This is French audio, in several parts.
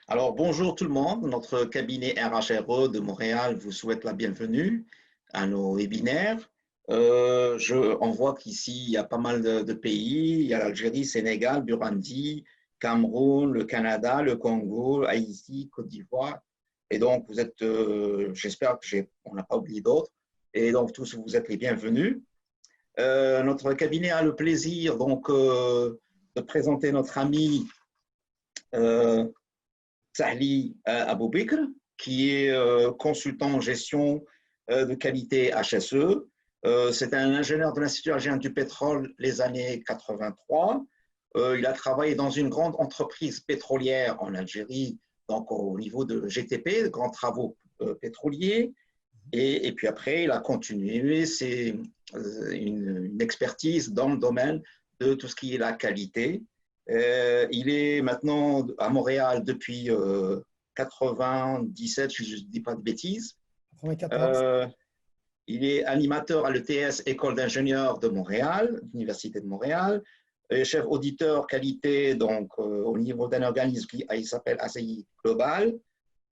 Alors, bonjour tout le monde. Notre cabinet RHRE de Montréal vous souhaite la bienvenue à nos webinaires. On voit qu'ici, il y a pas mal de pays. Il y a l'Algérie, Sénégal, Burundi, Cameroun, le Canada, le Congo, Haïti, Côte d'Ivoire. Et donc, vous êtes, j'espère on n'a pas oublié d'autres. Et donc, tous, vous êtes les bienvenus. Notre cabinet a le plaisir donc de présenter notre ami Sahli Abou Bekr, qui est consultant en gestion de qualité HSE. C'est un ingénieur de l'Institut algérien du pétrole les années 83. Il a travaillé dans une grande entreprise pétrolière en Algérie, donc au niveau de GTP, de grands travaux pétroliers. Et puis après, il a continué une expertise dans le domaine de tout ce qui est la qualité. Il est maintenant à Montréal depuis 97, je ne dis pas de bêtises. 94. Il est animateur à l'ETS, École d'ingénieurs de Montréal, Université de Montréal, chef auditeur qualité donc, au niveau d'un organisme qui s'appelle ACI Global.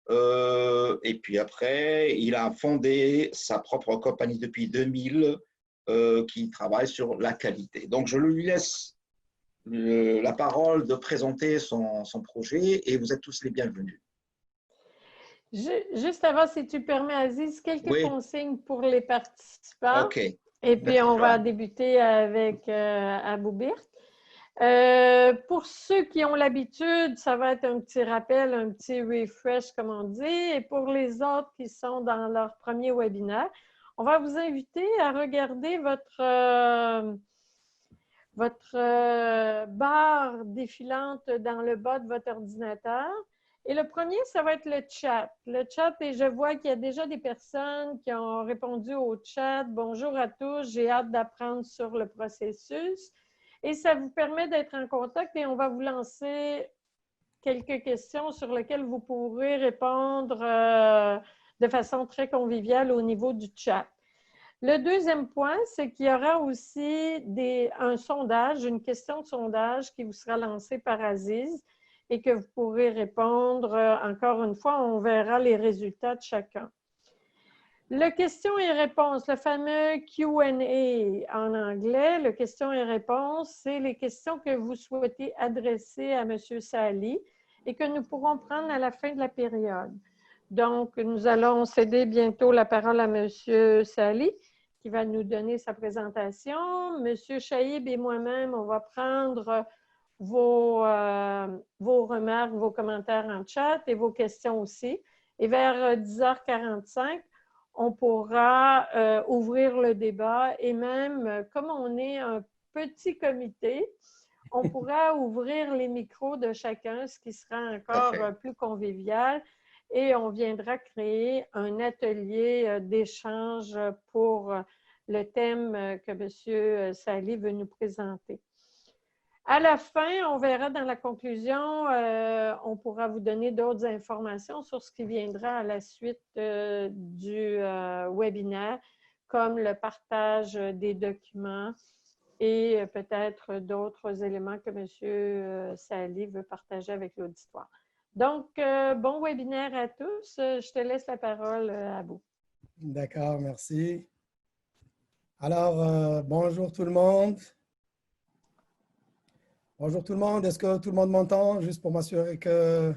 Et puis après, il a fondé sa propre compagnie depuis 2000 qui travaille sur la qualité. Donc, je lui laisse la parole de présenter son projet et vous êtes tous les bienvenus. Juste avant, si tu permets, Aziz, quelques Oui. consignes pour les participants. OK. Et puis, on va débuter avec Abou Bekr. Pour ceux qui ont l'habitude, ça va être un petit rappel, un petit refresh, comme on dit. Et pour les autres qui sont dans leur premier webinaire, on va vous inviter à regarder votre barre défilante dans le bas de votre ordinateur. Et le premier, ça va être le chat. Le chat, et je vois qu'il y a déjà des personnes qui ont répondu au chat. Bonjour à tous, j'ai hâte d'apprendre sur le processus. Et ça vous permet d'être en contact et on va vous lancer quelques questions sur lesquelles vous pourrez répondre de façon très conviviale au niveau du chat. Le deuxième point, c'est qu'il y aura aussi un sondage, une question de sondage qui vous sera lancée par Aziz et que vous pourrez répondre. Encore une fois, on verra les résultats de chacun. Le questions et réponses, le fameux Q&A en anglais, le questions et réponses, c'est les questions que vous souhaitez adresser à M. Sahli et que nous pourrons prendre à la fin de la période. Donc, nous allons céder bientôt la parole à M. Sahli qui va nous donner sa présentation. M. Chaïb et moi-même, on va prendre vos remarques, vos commentaires en chat et vos questions aussi. Et vers 10h45, on pourra ouvrir le débat et même, comme on est un petit comité, on pourra ouvrir les micros de chacun, ce qui sera encore plus convivial. Et on viendra créer un atelier d'échange pour le thème que M. Sahli veut nous présenter. À la fin, on verra dans la conclusion, on pourra vous donner d'autres informations sur ce qui viendra à la suite du webinaire, comme le partage des documents et peut-être d'autres éléments que M. Sahli veut partager avec l'auditoire. Donc, bon webinaire à tous. Je te laisse la parole, Abou. D'accord, merci. Alors, bonjour tout le monde. Bonjour tout le monde. Est-ce que tout le monde m'entend? Juste pour m'assurer que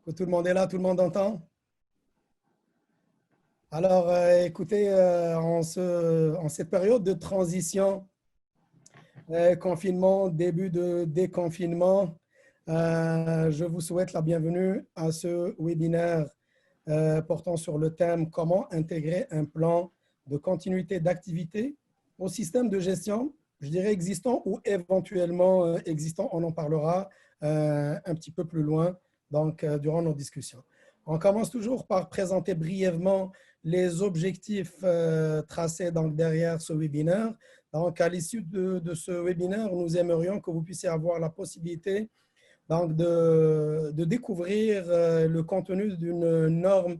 tout le monde est là, tout le monde entend? Alors, écoutez, en cette période de transition, confinement, début de déconfinement, je vous souhaite la bienvenue à ce webinaire portant sur le thème « Comment intégrer un plan de continuité d'activité au système de gestion ?» je dirais existant ou éventuellement existant. On en parlera un petit peu plus loin donc, durant nos discussions. On commence toujours par présenter brièvement les objectifs tracés donc, derrière ce webinaire. Donc, à l'issue de ce webinaire, nous aimerions que vous puissiez avoir la possibilité donc, de découvrir le contenu d'une norme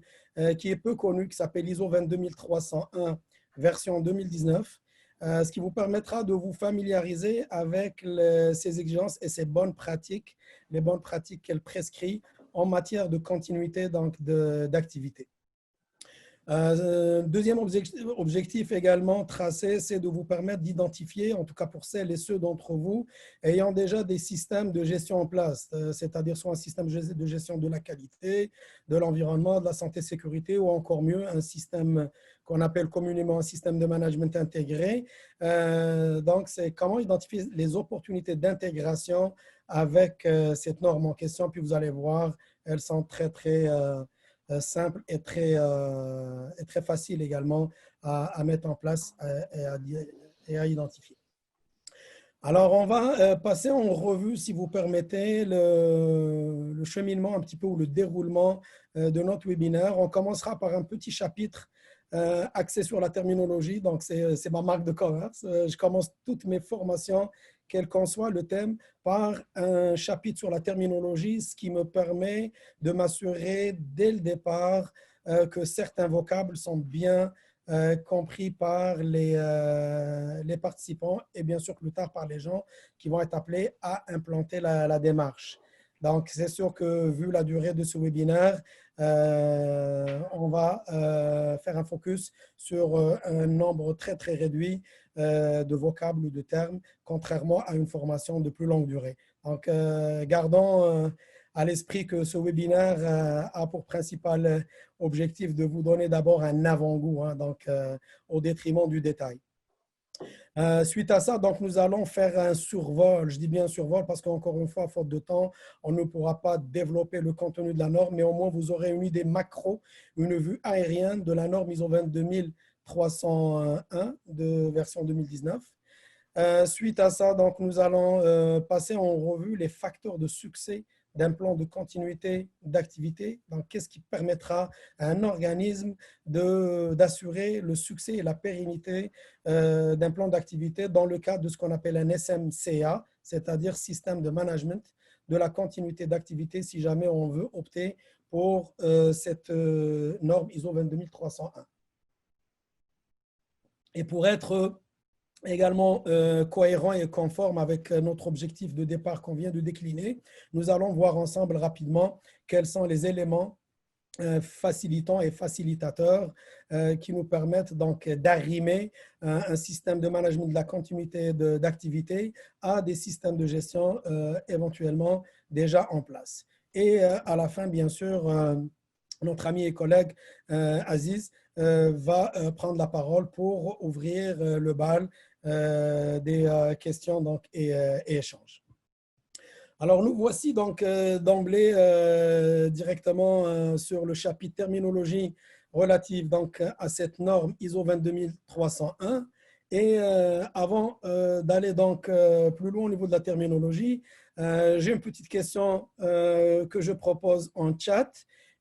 qui est peu connue, qui s'appelle ISO 22301, version 2019, ce qui vous permettra de vous familiariser avec ces exigences et ces bonnes pratiques, les bonnes pratiques qu'elle prescrit en matière de continuité d'activité. Deuxième objectif également tracé, c'est de vous permettre d'identifier, en tout cas pour celles et ceux d'entre vous, ayant déjà des systèmes de gestion en place, c'est-à-dire soit un système de gestion de la qualité, de l'environnement, de la santé-sécurité, ou encore mieux, un système qu'on appelle communément un système de management intégré. Donc, c'est comment identifier les opportunités d'intégration avec cette norme en question, puis vous allez voir, elles sont très simple et très facile également à mettre en place et à identifier. Alors, on va passer en revue, si vous permettez, le cheminement un petit peu ou le déroulement de notre webinaire. On commencera par un petit chapitre axé sur la terminologie. Donc, c'est ma marque de commerce. Je commence toutes mes formations, quel qu'en soit le thème, par un chapitre sur la terminologie, ce qui me permet de m'assurer dès le départ que certains vocables sont bien compris par les participants et bien sûr plus tard par les gens qui vont être appelés à implanter la démarche. Donc, c'est sûr que vu la durée de ce webinaire, on va faire un focus sur un nombre très réduit de vocables ou de termes, contrairement à une formation de plus longue durée. Donc, gardons à l'esprit que ce webinaire a pour principal objectif de vous donner d'abord un avant-goût, hein, donc au détriment du détail. Suite à ça, donc, nous allons faire un survol. Je dis bien survol parce qu'encore une fois, faute de temps, on ne pourra pas développer le contenu de la norme, mais au moins vous aurez une idée macro, une vue aérienne de la norme ISO 22301 de version 2019. Suite à ça, donc, nous allons passer en revue les facteurs de succès d'un plan de continuité d'activité. Donc, qu'est-ce qui permettra à un organisme d'assurer le succès et la pérennité d'un plan d'activité dans le cadre de ce qu'on appelle un SMCA, c'est-à-dire système de management de la continuité d'activité, si jamais on veut opter pour cette norme ISO 22301. Et pour être également cohérent et conforme avec notre objectif de départ qu'on vient de décliner, nous allons voir ensemble rapidement quels sont les éléments facilitants et facilitateurs qui nous permettent donc d'arrimer un système de management de la continuité d'activité à des systèmes de gestion éventuellement déjà en place. Et à la fin, bien sûr, notre ami et collègue Aziz va prendre la parole pour ouvrir le bal des questions donc, et échanges. Alors, nous voici donc d'emblée directement sur le chapitre terminologie relative donc, à cette norme ISO 22301. Et avant d'aller donc plus loin au niveau de la terminologie, j'ai une petite question que je propose en chat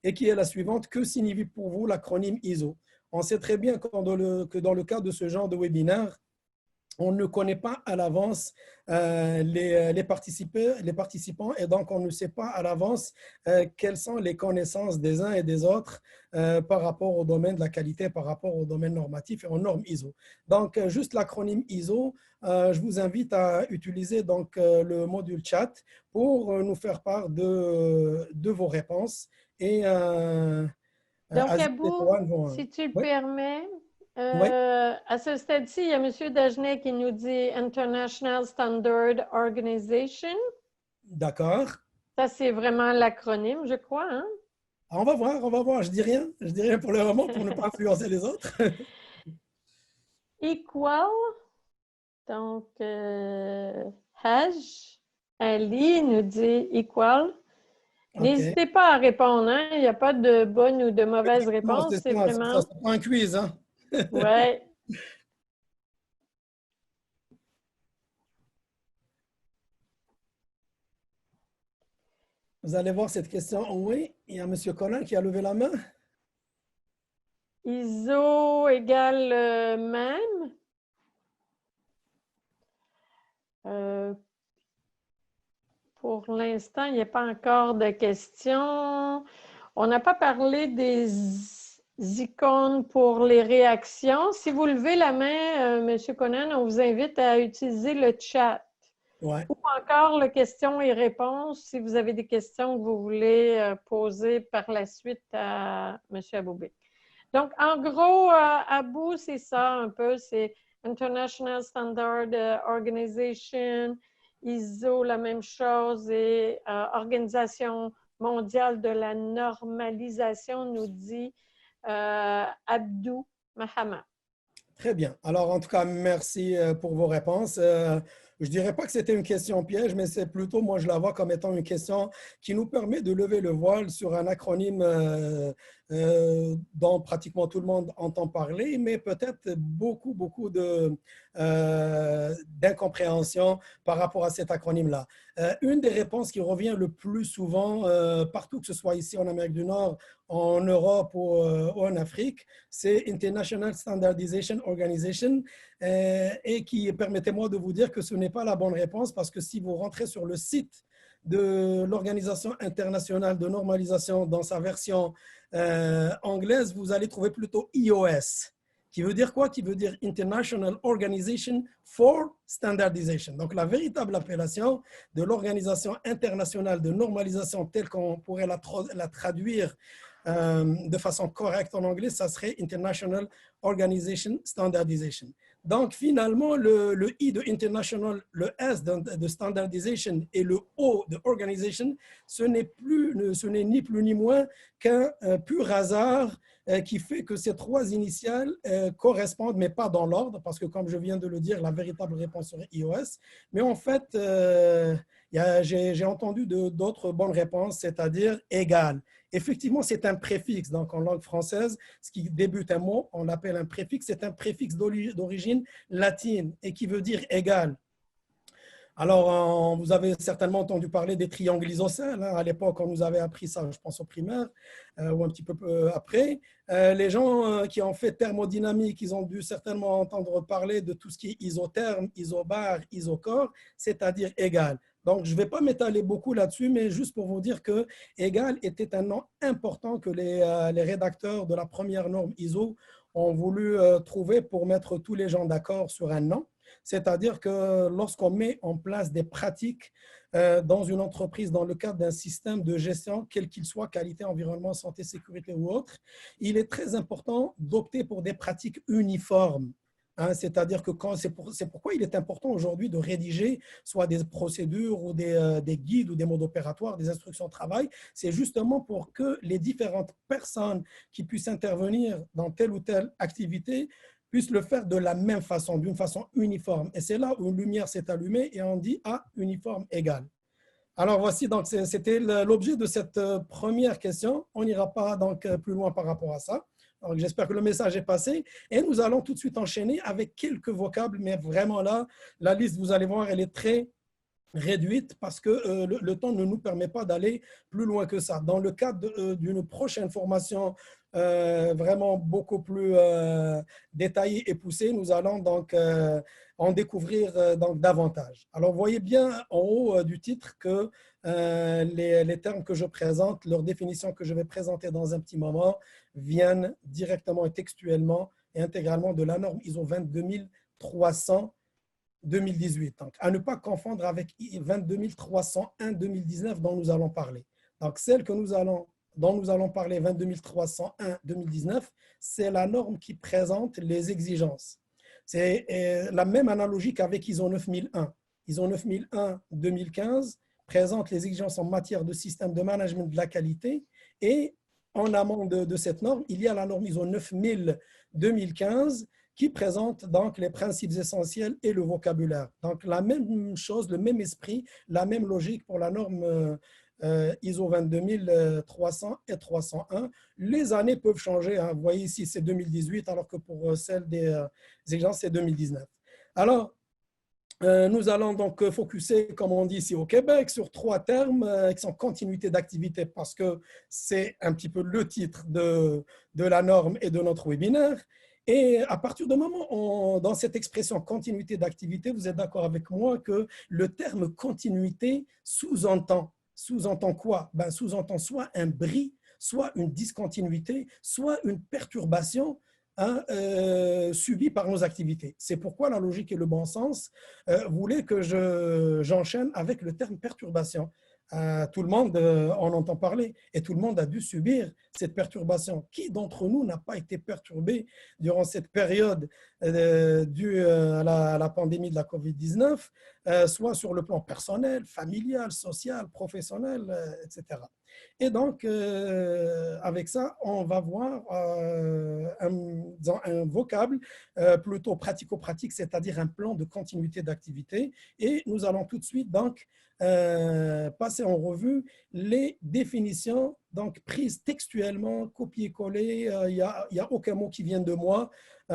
et qui est la suivante. Que signifie pour vous l'acronyme ISO? On sait très bien que dans le cadre de ce genre de webinaire, on ne connaît pas à l'avance les participants et donc on ne sait pas à l'avance quelles sont les connaissances des uns et des autres par rapport au domaine de la qualité, par rapport au domaine normatif et aux normes ISO. Donc, juste l'acronyme ISO, je vous invite à utiliser donc, le module chat pour nous faire part de vos réponses. Et, donc, Aziz et Abou, Joanne vont, si tu le oui, permets, oui, à ce stade-ci, il y a M. Dagenet qui nous dit International Standard Organization. d'accord. Ça, c'est vraiment l'acronyme, je crois. Hein? On va voir, on va voir. Je dis rien pour le moment pour ne pas influencer les autres. Equal, donc Haj, Ali nous dit equal. OK. N'hésitez pas à répondre, hein? Il n'y a pas de bonne ou de mauvaise Non, réponse, c'est c'est ça, vraiment. c'est pas un quiz, hein. Ouais. Vous allez voir cette question. Oui, il y a M. Colin qui a levé la main. ISO égale même. Pour l'instant, il n'y a pas encore de questions. On n'a pas parlé des icônes pour les réactions. Si vous levez la main, M. Conan, on vous invite à utiliser le chat. Ouais. Ou encore le questions et réponses si vous avez des questions que vous voulez poser par la suite à M. Aboubik. Donc, en gros, Abou, c'est ça un peu, c'est International Standard Organization, ISO, la même chose, et Organisation mondiale de la normalisation, nous dit Abdou Mahama. Très bien. Alors, en tout cas, merci pour vos réponses. Je ne dirais pas que c'était une question piège, mais c'est plutôt, moi, je la vois comme étant une question qui nous permet de lever le voile sur un acronyme dont pratiquement tout le monde entend parler, mais peut-être beaucoup d'incompréhension par rapport à cet acronyme-là. Une des réponses qui revient le plus souvent, partout que ce soit ici en Amérique du Nord, en Europe ou en Afrique, c'est International Standardization Organization et qui, permettez-moi de vous dire que ce n'est pas la bonne réponse parce que si vous rentrez sur le site de l'Organisation internationale de normalisation dans sa version anglaise, vous allez trouver plutôt IOS. Qui veut dire quoi? Qui veut dire International Organization for Standardization. Donc, la véritable appellation de l'Organisation internationale de normalisation telle qu'on pourrait la traduire de façon correcte en anglais, ça serait International Organization Standardization. Donc, finalement, le I de International, le S de Standardization et le O de Organization, ce n'est ni plus ni moins qu'un pur hasard qui fait que ces trois initiales correspondent, mais pas dans l'ordre, parce que comme je viens de le dire, la véritable réponse serait IOS. Mais en fait, j'ai entendu d'autres bonnes réponses, c'est-à-dire égal. Effectivement, c'est un préfixe. Donc, en langue française, ce qui débute un mot, on l'appelle un préfixe. C'est un préfixe d'origine latine et qui veut dire égal. Alors, vous avez certainement entendu parler des triangles isocèles. À l'époque, on nous avait appris ça, je pense, au primaire ou un petit peu après. Les gens qui ont fait thermodynamique, ils ont dû certainement entendre parler de tout ce qui est isotherme, isobar, isocore, c'est-à-dire égal. Donc, je ne vais pas m'étaler beaucoup là-dessus, mais juste pour vous dire que égal était un nom important que les rédacteurs de la première norme ISO ont voulu trouver pour mettre tous les gens d'accord sur un nom. C'est-à-dire que lorsqu'on met en place des pratiques dans une entreprise dans le cadre d'un système de gestion, quel qu'il soit, qualité, environnement, santé, sécurité ou autre, il est très important d'opter pour des pratiques uniformes. Hein, c'est-à-dire que c'est pourquoi il est important aujourd'hui de rédiger soit des procédures ou des guides ou des modes opératoires, des instructions de travail. C'est justement pour que les différentes personnes qui puissent intervenir dans telle ou telle activité puissent le faire de la même façon, d'une façon uniforme. Et c'est là où une lumière s'est allumée et on dit « Ah, uniforme égal ». Alors voici, donc c'était l'objet de cette première question. On n'ira pas donc plus loin par rapport à ça. J'espère que le message est passé. Et nous allons tout de suite enchaîner avec quelques vocables, mais vraiment là, la liste, vous allez voir, elle est très réduite parce que le temps ne nous permet pas d'aller plus loin que ça. Dans le cadre d'une prochaine formation vraiment beaucoup plus détaillée et poussée, nous allons donc en découvrir donc davantage. Alors, vous voyez bien en haut du titre que les termes que je présente, leurs définitions que je vais présenter dans un petit moment, viennent directement et textuellement et intégralement de la norme ISO 22300 2018. Donc, à ne pas confondre avec 22301 2019 dont nous allons parler. Donc, celle dont nous allons parler, 22301 2019, c'est la norme qui présente les exigences. C'est la même analogie qu'avec ISO 9001. ISO 9001 2015 présente les exigences en matière de système de management de la qualité et en amont de cette norme, il y a la norme ISO 9000 2015 qui présente donc les principes essentiels et le vocabulaire. Donc, la même chose, le même esprit, la même logique pour la norme ISO 22300 et 301. Les années peuvent changer. Hein. Vous voyez ici, c'est 2018, alors que pour celle des exigences, c'est 2019. Alors, nous allons donc focuser, comme on dit ici au Québec, sur trois termes qui sont continuité d'activité parce que c'est un petit peu le titre de la norme et de notre webinaire. Et à partir du moment où, dans cette expression continuité d'activité, vous êtes d'accord avec moi que le terme continuité sous-entend quoi? Ben, sous-entend soit un bris, soit une discontinuité, soit une perturbation subie par nos activités. C'est pourquoi la logique et le bon sens voulaient que j'enchaîne avec le terme perturbation. Tout le monde en entend parler et tout le monde a dû subir cette perturbation. Qui d'entre nous n'a pas été perturbé durant cette période due à la pandémie de la COVID-19, soit sur le plan personnel, familial, social, professionnel, etc. Et donc, avec ça, on va voir un vocable plutôt pratico-pratique, c'est-à-dire un plan de continuité d'activité. Et nous allons tout de suite donc passer en revue les définitions donc prises textuellement, copier-coller. Il n'y a aucun mot qui vient de moi.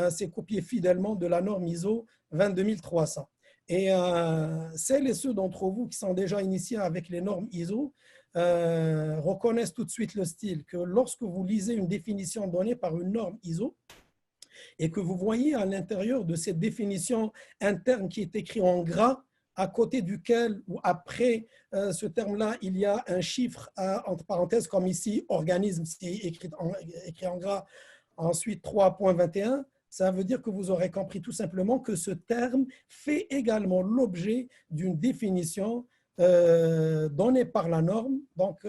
C'est copié fidèlement de la norme ISO 22300. Et celles et ceux d'entre vous qui sont déjà initiés avec les normes ISO reconnaissent tout de suite le style, que lorsque vous lisez une définition donnée par une norme ISO et que vous voyez à l'intérieur de cette définition interne qui est écrite en gras, à côté duquel ou après ce terme-là, il y a un chiffre entre parenthèses, comme ici, organisme, c'est écrit en gras, ensuite 3.21, ça veut dire que vous aurez compris tout simplement que ce terme fait également l'objet d'une définition donnée par la norme, donc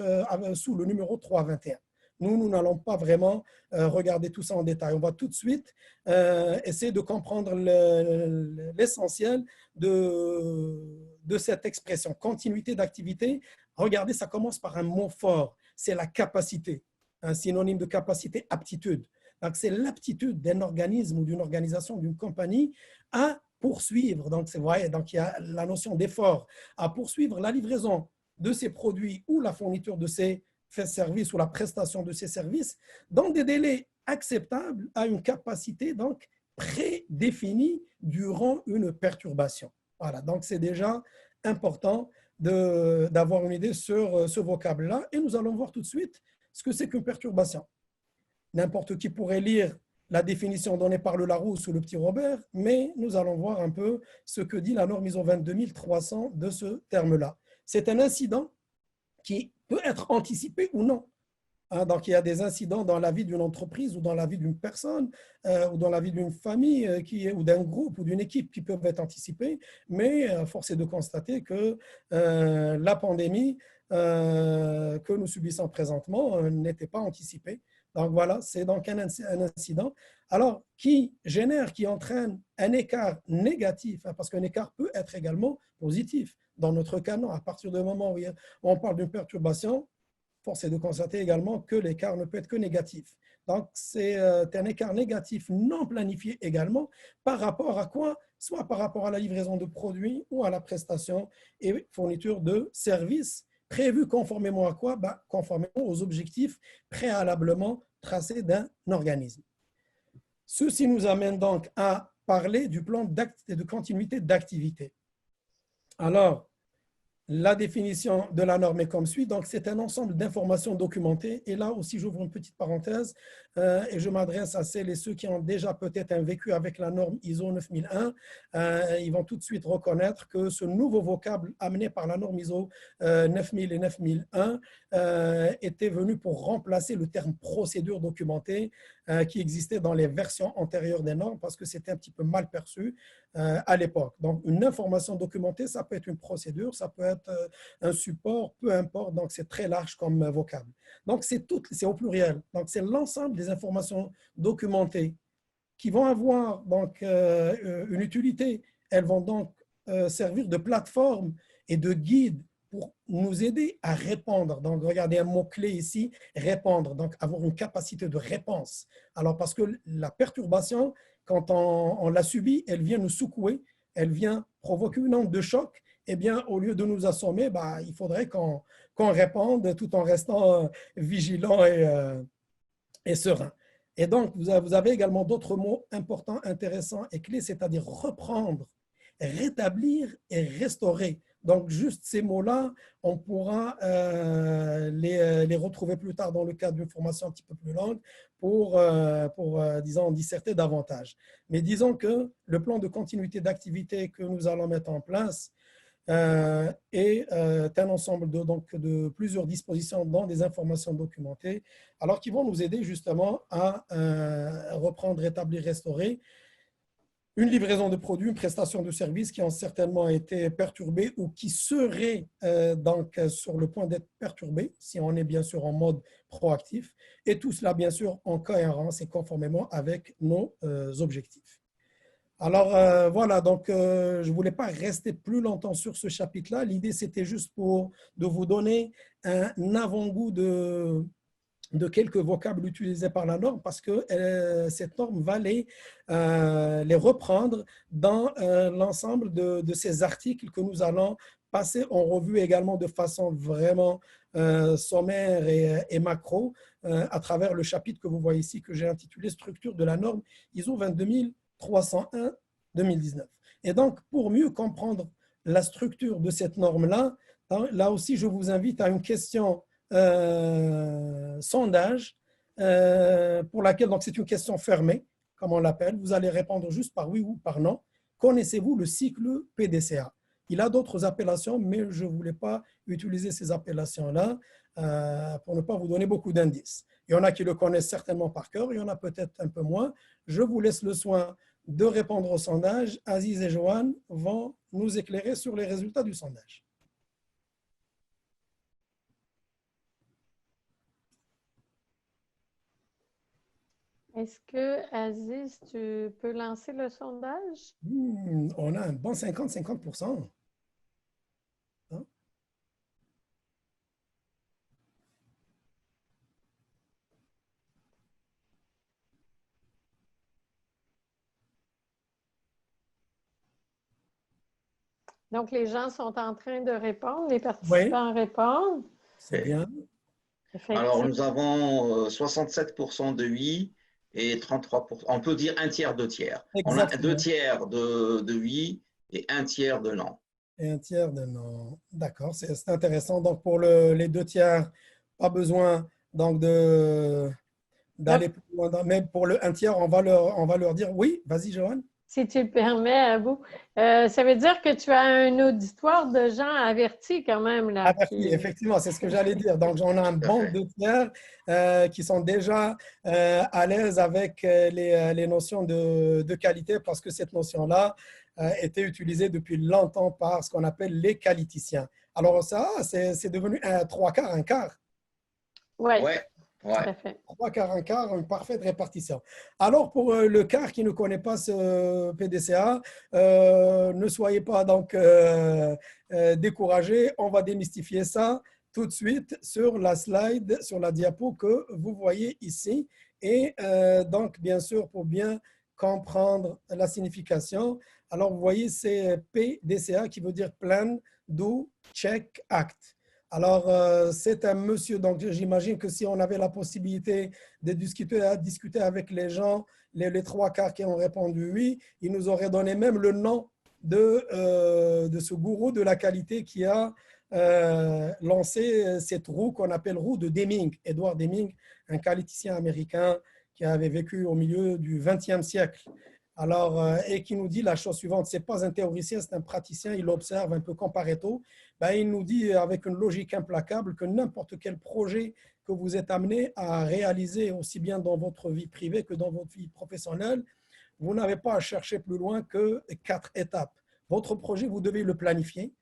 sous le numéro 321. Nous n'allons pas vraiment regarder tout ça en détail. On va tout de suite essayer de comprendre l'essentiel de cette expression. Continuité d'activité, regardez, ça commence par un mot fort, c'est la capacité, un synonyme de capacité, aptitude. Donc, c'est l'aptitude d'un organisme ou d'une organisation, d'une compagnie à poursuivre. Donc, c'est vrai, donc il y a la notion d'effort, à poursuivre la livraison de ces produits ou la fourniture de ces services ou la prestation de ces services dans des délais acceptables à une capacité donc prédéfinie durant une perturbation. Voilà, donc c'est déjà important d'avoir une idée sur ce vocable-là et nous allons voir tout de suite ce que c'est qu'une perturbation. N'importe qui pourrait lire la définition donnée par le Larousse ou le petit Robert, mais nous allons voir un peu ce que dit la norme ISO 22300 de ce terme-là. C'est un incident qui peut être anticipé ou non. Donc, il y a des incidents dans la vie d'une entreprise ou dans la vie d'une personne ou dans la vie d'une famille ou d'un groupe ou d'une équipe qui peuvent être anticipés, mais force est de constater que la pandémie que nous subissons présentement n'était pas anticipée. Donc voilà, c'est donc un incident. Alors, qui génère, qui entraîne un écart négatif, parce qu'un écart peut être également positif. Dans notre cas, non, à partir du moment où on parle d'une perturbation, force est de constater également que l'écart ne peut être que négatif. Donc, c'est un écart négatif non planifié également par rapport à quoi? Soit par rapport à la livraison de produits ou à la prestation et fourniture de services prévus conformément à quoi? Conformément aux objectifs préalablement tracés d'un organisme. Ceci nous amène donc à parler du plan de continuité d'activité. Alors, la définition de la norme est comme suit. Donc, c'est un ensemble d'informations documentées. Et là aussi, j'ouvre une petite parenthèse et je m'adresse à celles et ceux qui ont déjà peut-être un vécu avec la norme ISO 9001. Ils vont tout de suite reconnaître que ce nouveau vocable amené par la norme ISO 9000 et 9001 était venu pour remplacer le terme procédure documentée qui existait dans les versions antérieures des normes parce que c'était un petit peu mal perçu à l'époque. Donc, une information documentée, ça peut être une procédure, ça peut être un support, peu importe. Donc, c'est très large comme vocable. Donc, c'est au pluriel. Donc, c'est l'ensemble des informations documentées qui vont avoir donc, une utilité. Elles vont donc servir de plateforme et de guide pour nous aider à répondre. Donc, regardez un mot-clé ici, répondre, donc avoir une capacité de réponse. Alors, parce que la perturbation, quand on l'a subie, elle vient nous secouer, elle vient provoquer une onde de choc. Eh bien, au lieu de nous assommer, il faudrait qu'on réponde tout en restant vigilant et serein. Et donc, vous avez également d'autres mots importants, intéressants et clés, c'est-à-dire reprendre, rétablir et restaurer. Donc, juste ces mots-là, on pourra les retrouver plus tard dans le cadre d'une formation un petit peu plus longue pour disons, en disserter davantage. Mais disons que le plan de continuité d'activité que nous allons mettre en place est un ensemble de plusieurs dispositions dans des informations documentées, alors qui vont nous aider justement à reprendre, rétablir, restaurer une livraison de produits, une prestation de services qui ont certainement été perturbées ou qui seraient donc sur le point d'être perturbées, si on est bien sûr en mode proactif, et tout cela bien sûr en cohérence et conformément avec nos objectifs. Alors voilà, donc je ne voulais pas rester plus longtemps sur ce chapitre-là. L'idée, c'était juste de vous donner un avant-goût de quelques vocables utilisés par la norme parce que cette norme va les reprendre dans l'ensemble de ces articles que nous allons passer en revue également de façon vraiment sommaire et macro à travers le chapitre que vous voyez ici que j'ai intitulé « Structure de la norme ISO 22301-2019 ». Et donc, pour mieux comprendre la structure de cette norme-là, là aussi, je vous invite à une question sondage pour laquelle, donc c'est une question fermée, comme on l'appelle. Vous allez répondre juste par oui ou par non. Connaissez-vous le cycle PDCA? Il a d'autres appellations, mais je ne voulais pas utiliser ces appellations-là pour ne pas vous donner beaucoup d'indices. Il y en a qui le connaissent certainement par cœur, il y en a peut-être un peu moins. Je vous laisse le soin de répondre au sondage. Aziz et Joanne vont nous éclairer sur les résultats du sondage. Est-ce que, Aziz, tu peux lancer le sondage? On a un bon 50-50%. Hein? Donc, les gens sont en train de répondre, les participants répondent. C'est bien. Alors, nous avons 67% de oui et 33%. On peut dire un tiers, deux tiers. Exactement. On a deux tiers de oui et un tiers de non. Et un tiers de non. D'accord, c'est intéressant. Donc, pour les deux tiers, pas besoin donc d'aller plus loin. Même pour le un tiers, on va leur dire oui. Vas-y, Joanne. Si tu le permets, à vous. Ça veut dire que tu as un auditoire de gens avertis quand même. Là, avertis, effectivement, c'est ce que j'allais dire. Donc, on a un bon de tiers qui sont déjà à l'aise avec les notions de qualité parce que cette notion-là était utilisée depuis longtemps par ce qu'on appelle les qualiticiens. Alors ça, c'est devenu un trois quarts, un quart. Oui. Ouais. Tout à fait. 3 quarts, un quart, une parfaite répartition. Alors, pour le quart qui ne connaît pas ce PDCA, ne soyez pas donc découragés. On va démystifier ça tout de suite sur la slide, sur la diapo que vous voyez ici. Et donc, bien sûr, pour bien comprendre la signification, alors vous voyez, c'est PDCA qui veut dire Plan, Do, Check, Act. Alors, c'est un monsieur, donc j'imagine que si on avait la possibilité de discuter avec les gens, les trois quarts qui ont répondu oui, ils nous auraient donné même le nom de ce gourou de la qualité qui a lancé cette roue qu'on appelle roue de Deming. Edward Deming, un qualiticien américain qui avait vécu au milieu du XXe siècle. Alors, et qui nous dit la chose suivante, ce n'est pas un théoricien, c'est un praticien, il observe un peu comme Pareto. Ben, il nous dit avec une logique implacable que n'importe quel projet que vous êtes amené à réaliser aussi bien dans votre vie privée que dans votre vie professionnelle, vous n'avez pas à chercher plus loin que 4 étapes. Votre projet, vous devez le planifier.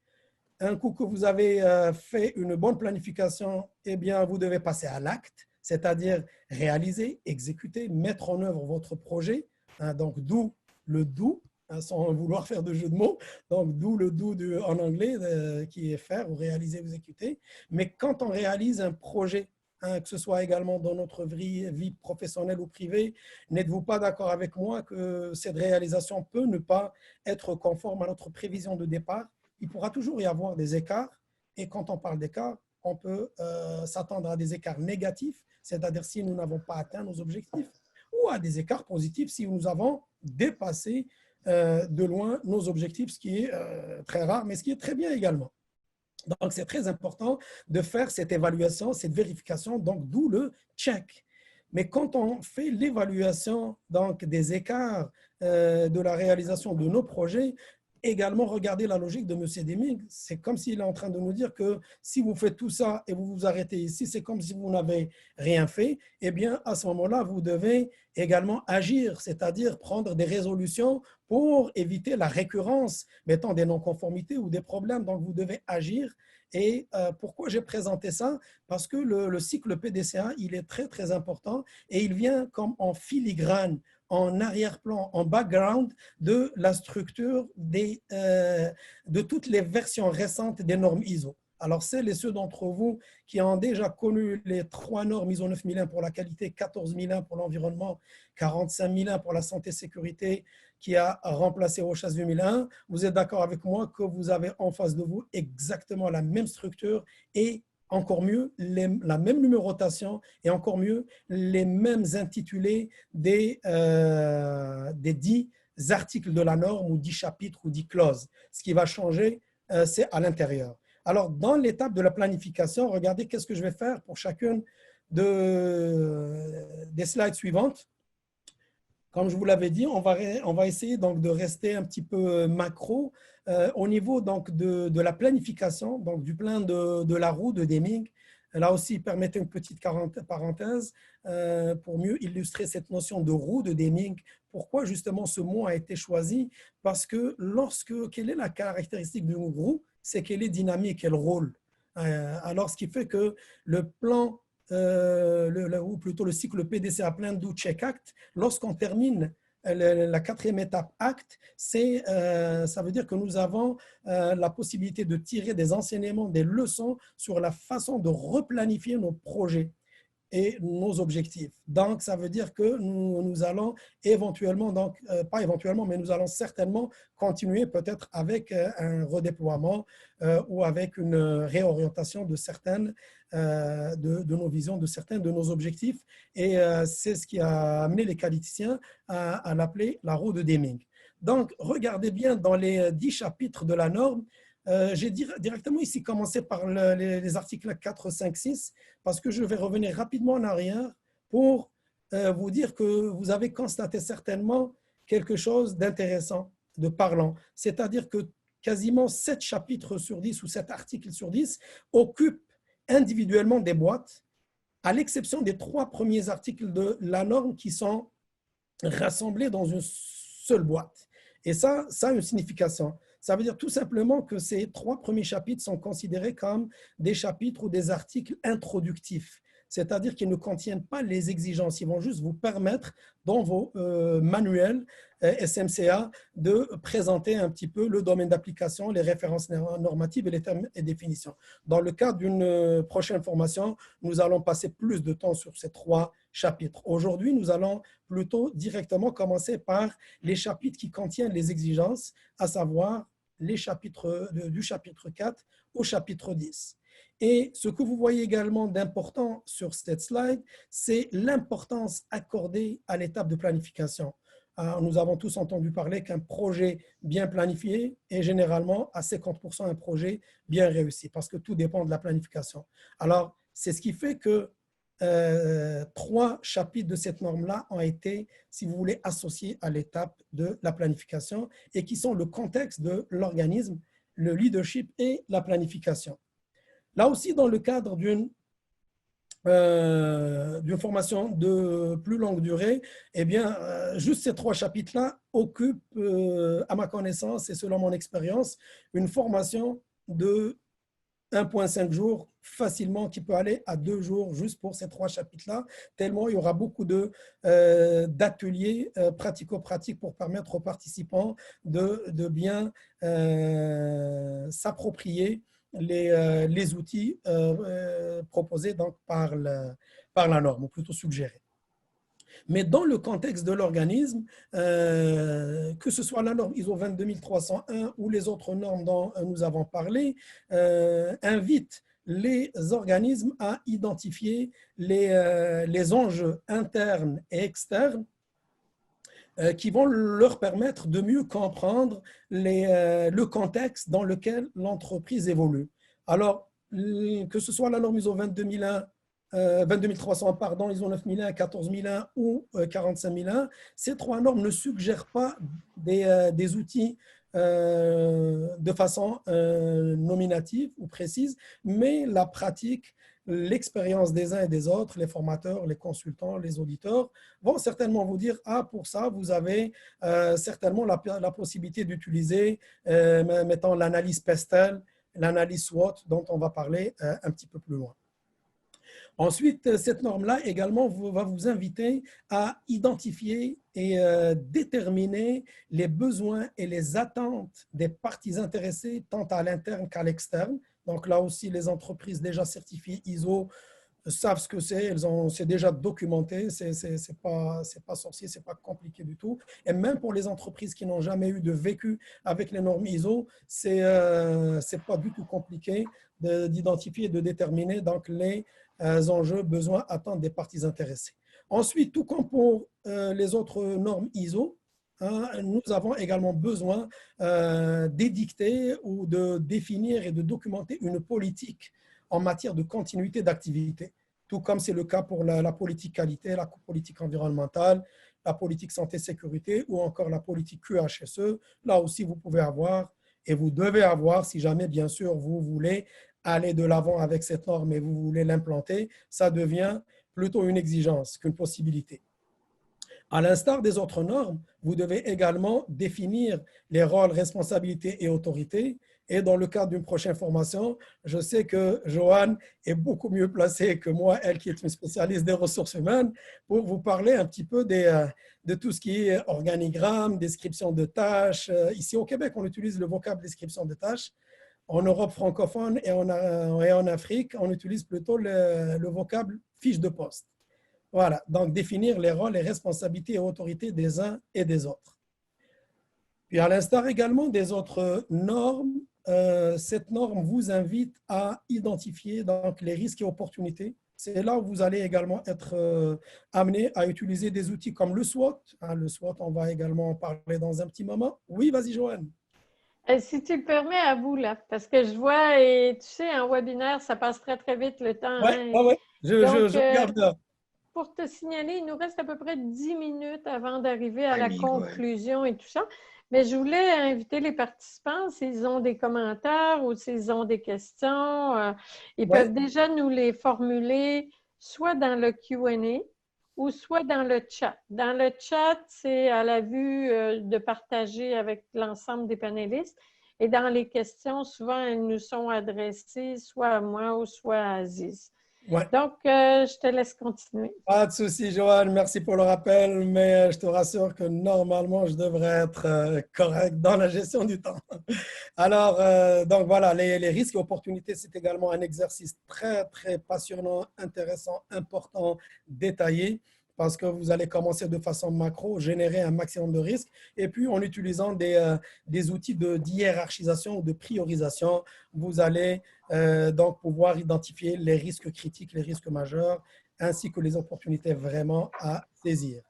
Un coup que vous avez fait une bonne planification, eh bien, vous devez passer à l'acte, c'est-à-dire réaliser, exécuter, mettre en œuvre votre projet. Donc, d'où le do, sans vouloir faire de jeu de mots. Donc, d'où le do en anglais, qui est faire ou réaliser ou exécuter. Mais quand on réalise un projet, que ce soit également dans notre vie professionnelle ou privée, n'êtes-vous pas d'accord avec moi que cette réalisation peut ne pas être conforme à notre prévision de départ? Il pourra toujours y avoir des écarts. Et quand on parle d'écarts, on peut s'attendre à des écarts négatifs, c'est-à-dire si nous n'avons pas atteint nos objectifs, ou à des écarts positifs si nous avons dépassé de loin nos objectifs, ce qui est très rare, mais ce qui est très bien également. Donc, c'est très important de faire cette évaluation, cette vérification, donc d'où le check. Mais quand on fait l'évaluation donc des écarts de la réalisation de nos projets, également, regardez la logique de M. Deming. C'est comme s'il est en train de nous dire que si vous faites tout ça et vous vous arrêtez ici, c'est comme si vous n'avez rien fait. Eh bien, à ce moment-là, vous devez également agir, c'est-à-dire prendre des résolutions pour éviter la récurrence, mettons des non-conformités ou des problèmes. Donc, vous devez agir. Et pourquoi j'ai présenté ça? Parce que le cycle PDCA, il est très, très important et il vient comme en filigrane, en arrière-plan, en background de la structure de toutes les versions récentes des normes ISO. Alors, celles et ceux d'entre vous qui ont déjà connu les 3 normes ISO 9001 pour la qualité, 14001 pour l'environnement, 45001 pour la santé et sécurité, qui a remplacé OHS 2001, vous êtes d'accord avec moi que vous avez en face de vous exactement la même structure et encore mieux, la même numérotation et encore mieux, les mêmes intitulés des 10 articles de la norme ou 10 chapitres ou 10 clauses. Ce qui va changer, c'est à l'intérieur. Alors, dans l'étape de la planification, regardez qu'est-ce que je vais faire pour chacune des slides suivantes. Comme je vous l'avais dit, on va essayer donc de rester un petit peu macro au niveau donc de la planification, donc du plan de la roue de Deming. Là aussi, permettez une petite parenthèse pour mieux illustrer cette notion de roue de Deming. Pourquoi justement ce mot a été choisi? Parce que quelle est la caractéristique d'une roue? C'est qu'elle est dynamique, elle roule. Alors, ce qui fait que le plan ou plutôt le cycle PDCA Plan Do Check Act, lorsqu'on termine la 4e étape acte, ça veut dire que nous avons la possibilité de tirer des enseignements, des leçons sur la façon de replanifier nos projets et nos objectifs. Donc, ça veut dire que nous allons éventuellement, donc pas éventuellement, mais nous allons certainement continuer peut-être avec un redéploiement ou avec une réorientation de certaines de nos visions, de certains de nos objectifs. Et c'est ce qui a amené les qualiticiens à l'appeler la roue de Deming. Donc, regardez bien dans les 10 chapitres de la norme. J'ai directement ici commencé par les articles 4, 5, 6 parce que je vais revenir rapidement en arrière pour vous dire que vous avez constaté certainement quelque chose d'intéressant, de parlant. C'est-à-dire que quasiment 7 chapitres sur 10 ou 7 articles sur 10 occupent individuellement des boîtes, à l'exception des 3 premiers articles de la norme qui sont rassemblés dans une seule boîte. Et ça a une signification. Ça veut dire tout simplement que ces 3 premiers chapitres sont considérés comme des chapitres ou des articles introductifs, c'est-à-dire qu'ils ne contiennent pas les exigences. Ils vont juste vous permettre, dans vos manuels SMCA, de présenter un petit peu le domaine d'application, les références normatives et les termes et définitions. Dans le cadre d'une prochaine formation, nous allons passer plus de temps sur ces 3 chapitres. Aujourd'hui, nous allons plutôt directement commencer par les chapitres qui contiennent les exigences, à savoir les chapitres du chapitre 4 au chapitre 10. Et ce que vous voyez également d'important sur cette slide, c'est l'importance accordée à l'étape de planification. Alors, nous avons tous entendu parler qu'un projet bien planifié est généralement à 50% un projet bien réussi, parce que tout dépend de la planification. Alors, c'est ce qui fait que 3 chapitres de cette norme-là ont été, si vous voulez, associés à l'étape de la planification et qui sont le contexte de l'organisme, le leadership et la planification. Là aussi, dans le cadre d'une formation de plus longue durée, eh bien, juste ces 3 chapitres-là occupent, à ma connaissance et selon mon expérience, une formation de 1,5 jours facilement, qui peut aller à 2 jours juste pour ces 3 chapitres-là, tellement il y aura beaucoup d'ateliers pratico-pratiques pour permettre aux participants de bien s'approprier les outils proposés donc par la norme, ou plutôt suggérés. Mais dans le contexte de l'organisme, que ce soit la norme ISO 22301 ou les autres normes dont nous avons parlé, invitent les organismes à identifier les enjeux internes et externes qui vont leur permettre de mieux comprendre le contexte dans lequel l'entreprise évolue. Alors, que ce soit la norme ISO 22300, pardon, ISO 9001, 14001 ou 45001, ces 3 normes ne suggèrent pas des outils de façon nominative ou précise, mais la pratique, l'expérience des uns et des autres, les formateurs, les consultants, les auditeurs, vont certainement vous dire, ah, pour ça, vous avez certainement la possibilité d'utiliser, mettons, l'analyse PESTEL, l'analyse SWOT, dont on va parler un petit peu plus loin. Ensuite, cette norme-là également va vous inviter à identifier et déterminer les besoins et les attentes des parties intéressées, tant à l'interne qu'à l'externe. Donc là aussi, les entreprises déjà certifiées ISO savent ce que c'est, c'est déjà documenté, c'est pas sorcier, c'est pas compliqué du tout. Et même pour les entreprises qui n'ont jamais eu de vécu avec les normes ISO, c'est pas du tout compliqué d'identifier et de déterminer donc les enjeux, besoins, attentes des parties intéressées. Ensuite, tout comme pour les autres normes ISO, nous avons également besoin d'édicter ou de définir et de documenter une politique en matière de continuité d'activité, tout comme c'est le cas pour la politique qualité, la politique environnementale, la politique santé-sécurité ou encore la politique QHSE. Là aussi, vous pouvez avoir et vous devez avoir, si jamais, bien sûr, vous voulez aller de l'avant avec cette norme et vous voulez l'implanter, ça devient plutôt une exigence qu'une possibilité. À l'instar des autres normes, vous devez également définir les rôles, responsabilités et autorités. Et dans le cadre d'une prochaine formation, je sais que Joanne est beaucoup mieux placée que moi, elle qui est une spécialiste des ressources humaines, pour vous parler un petit peu de tout ce qui est organigramme, description de tâches. Ici au Québec, on utilise le vocable description de tâches. En Europe francophone et en Afrique, on utilise plutôt le vocable fiche de poste. Voilà, donc définir les rôles, les responsabilités et autorités des uns et des autres. Puis à l'instar également des autres normes, cette norme vous invite à identifier donc, les risques et opportunités. C'est là où vous allez également être amené à utiliser des outils comme le SWOT. Le SWOT, on va également en parler dans un petit moment. Oui, vas-y, Joanne. Si tu le permets, à vous, là, parce que je vois, et tu sais, en webinaire, ça passe très, très vite le temps. Oui, Hein? ouais. Je regarde là. Pour te signaler, il nous reste à peu près 10 minutes avant d'arriver à la Ouais. conclusion et tout ça. Mais je voulais inviter les participants, s'ils ont des commentaires ou s'ils ont des questions, ils peuvent déjà nous les formuler soit dans le Q&A ou soit dans le chat. Dans le chat, c'est à la vue de partager avec l'ensemble des panélistes. Et dans les questions, souvent, elles nous sont adressées soit à moi ou soit à Aziz. Ouais. Donc, je te laisse continuer. Pas de souci, Joanne. Merci pour le rappel, mais je te rassure que normalement, je devrais être correct dans la gestion du temps. Alors, donc voilà, les risques et opportunités, c'est également un exercice très, très passionnant, intéressant, important, détaillé, parce que vous allez commencer de façon macro, générer un maximum de risques, et puis en utilisant des outils de hiérarchisation ou de priorisation, vous allez donc pouvoir identifier les risques critiques, les risques majeurs, ainsi que les opportunités vraiment à saisir.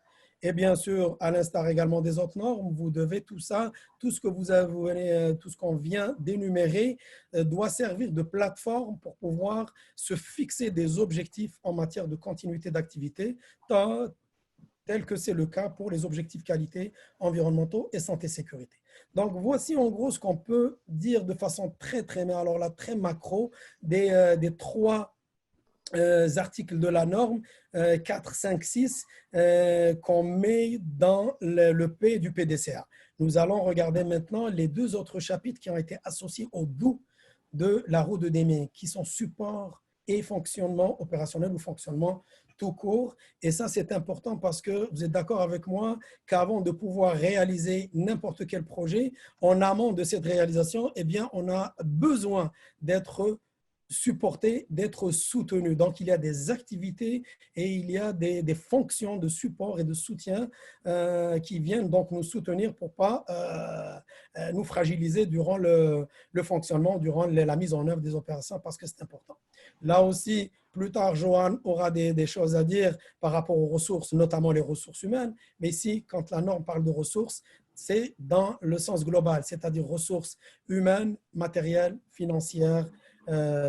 Et bien sûr, à l'instar également des autres normes, vous devez tout ça, tout ce que vous avez, tout ce qu'on vient d'énumérer, doit servir de plateforme pour pouvoir se fixer des objectifs en matière de continuité d'activité, tel que c'est le cas pour les objectifs qualité, environnementaux et santé-sécurité. Donc, voici en gros ce qu'on peut dire de façon très, mais alors là, très macro, des trois articles de la norme 4, 5, 6 qu'on met dans le P du PDCA. Nous allons regarder maintenant les deux autres chapitres qui ont été associés au bout de la roue de Deming, qui sont support et fonctionnement opérationnel ou fonctionnement tout court. Et ça, c'est important parce que vous êtes d'accord avec moi qu'avant de pouvoir réaliser n'importe quel projet, en amont de cette réalisation, eh bien, on a besoin d'être supporter, d'être soutenu. Donc, il y a des activités et il y a des fonctions de support et de soutien qui viennent donc nous soutenir pour ne pas nous fragiliser durant le fonctionnement, durant la mise en œuvre des opérations, parce que c'est important. Là aussi, plus tard, Joanne aura des choses à dire par rapport aux ressources, notamment les ressources humaines. Mais ici, quand la norme parle de ressources, c'est dans le sens global, c'est-à-dire ressources humaines, matérielles, financières,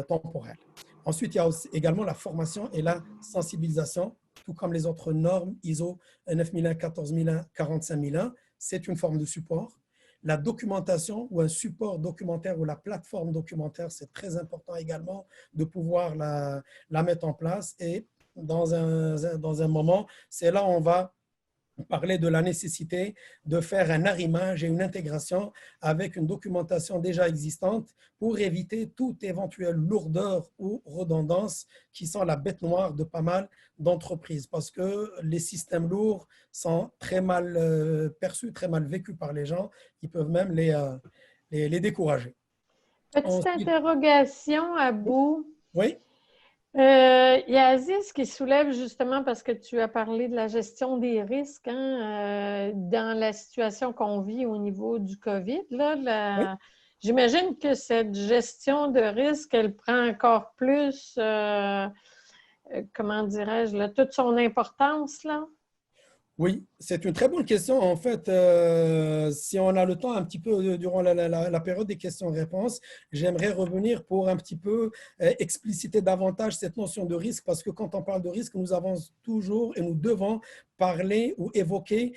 temporelle. Ensuite, il y a aussi également la formation et la sensibilisation, tout comme les autres normes ISO 9001, 14001, 45001. C'est une forme de support. la documentation ou un support documentaire ou la plateforme documentaire, c'est très important également de pouvoir la mettre en place. Et dans un moment, c'est là où on va parler de la nécessité de faire un arrimage et une intégration avec une documentation déjà existante pour éviter toute éventuelle lourdeur ou redondance qui sont la bête noire de pas mal d'entreprises parce que les systèmes lourds sont très mal perçus, très mal vécus par les gens. Ils peuvent même les décourager. Petite Ensuite, interrogation à bout. oui, Il y a Aziz qui soulève justement parce que tu as parlé de la gestion des risques dans la situation qu'on vit au niveau du COVID. oui. J'imagine que cette gestion de risque, elle prend encore plus, comment dirais-je, toute son importance, là. Oui, c'est une très bonne question. En fait, si on a le temps un petit peu durant la période des questions-réponses, j'aimerais revenir pour un petit peu expliciter davantage cette notion de risque parce que quand on parle de risque, nous avons toujours et nous devons parler ou évoquer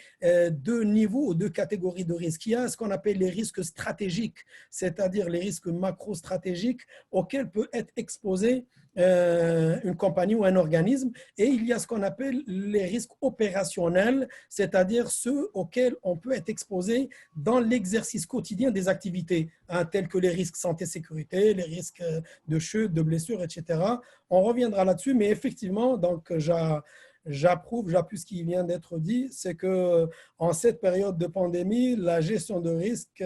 deux niveaux ou deux catégories de risques. Il y a ce qu'on appelle les risques stratégiques, c'est-à-dire les risques macro-stratégiques auxquels peut être exposé une compagnie ou un organisme. Et il y a ce qu'on appelle les risques opérationnels, c'est-à-dire ceux auxquels on peut être exposé dans l'exercice quotidien des activités, tels que les risques santé-sécurité, les risques de chute, de blessures, etc. On reviendra là-dessus, mais effectivement, donc j'appuie ce qui vient d'être dit, c'est que en cette période de pandémie, la gestion de risque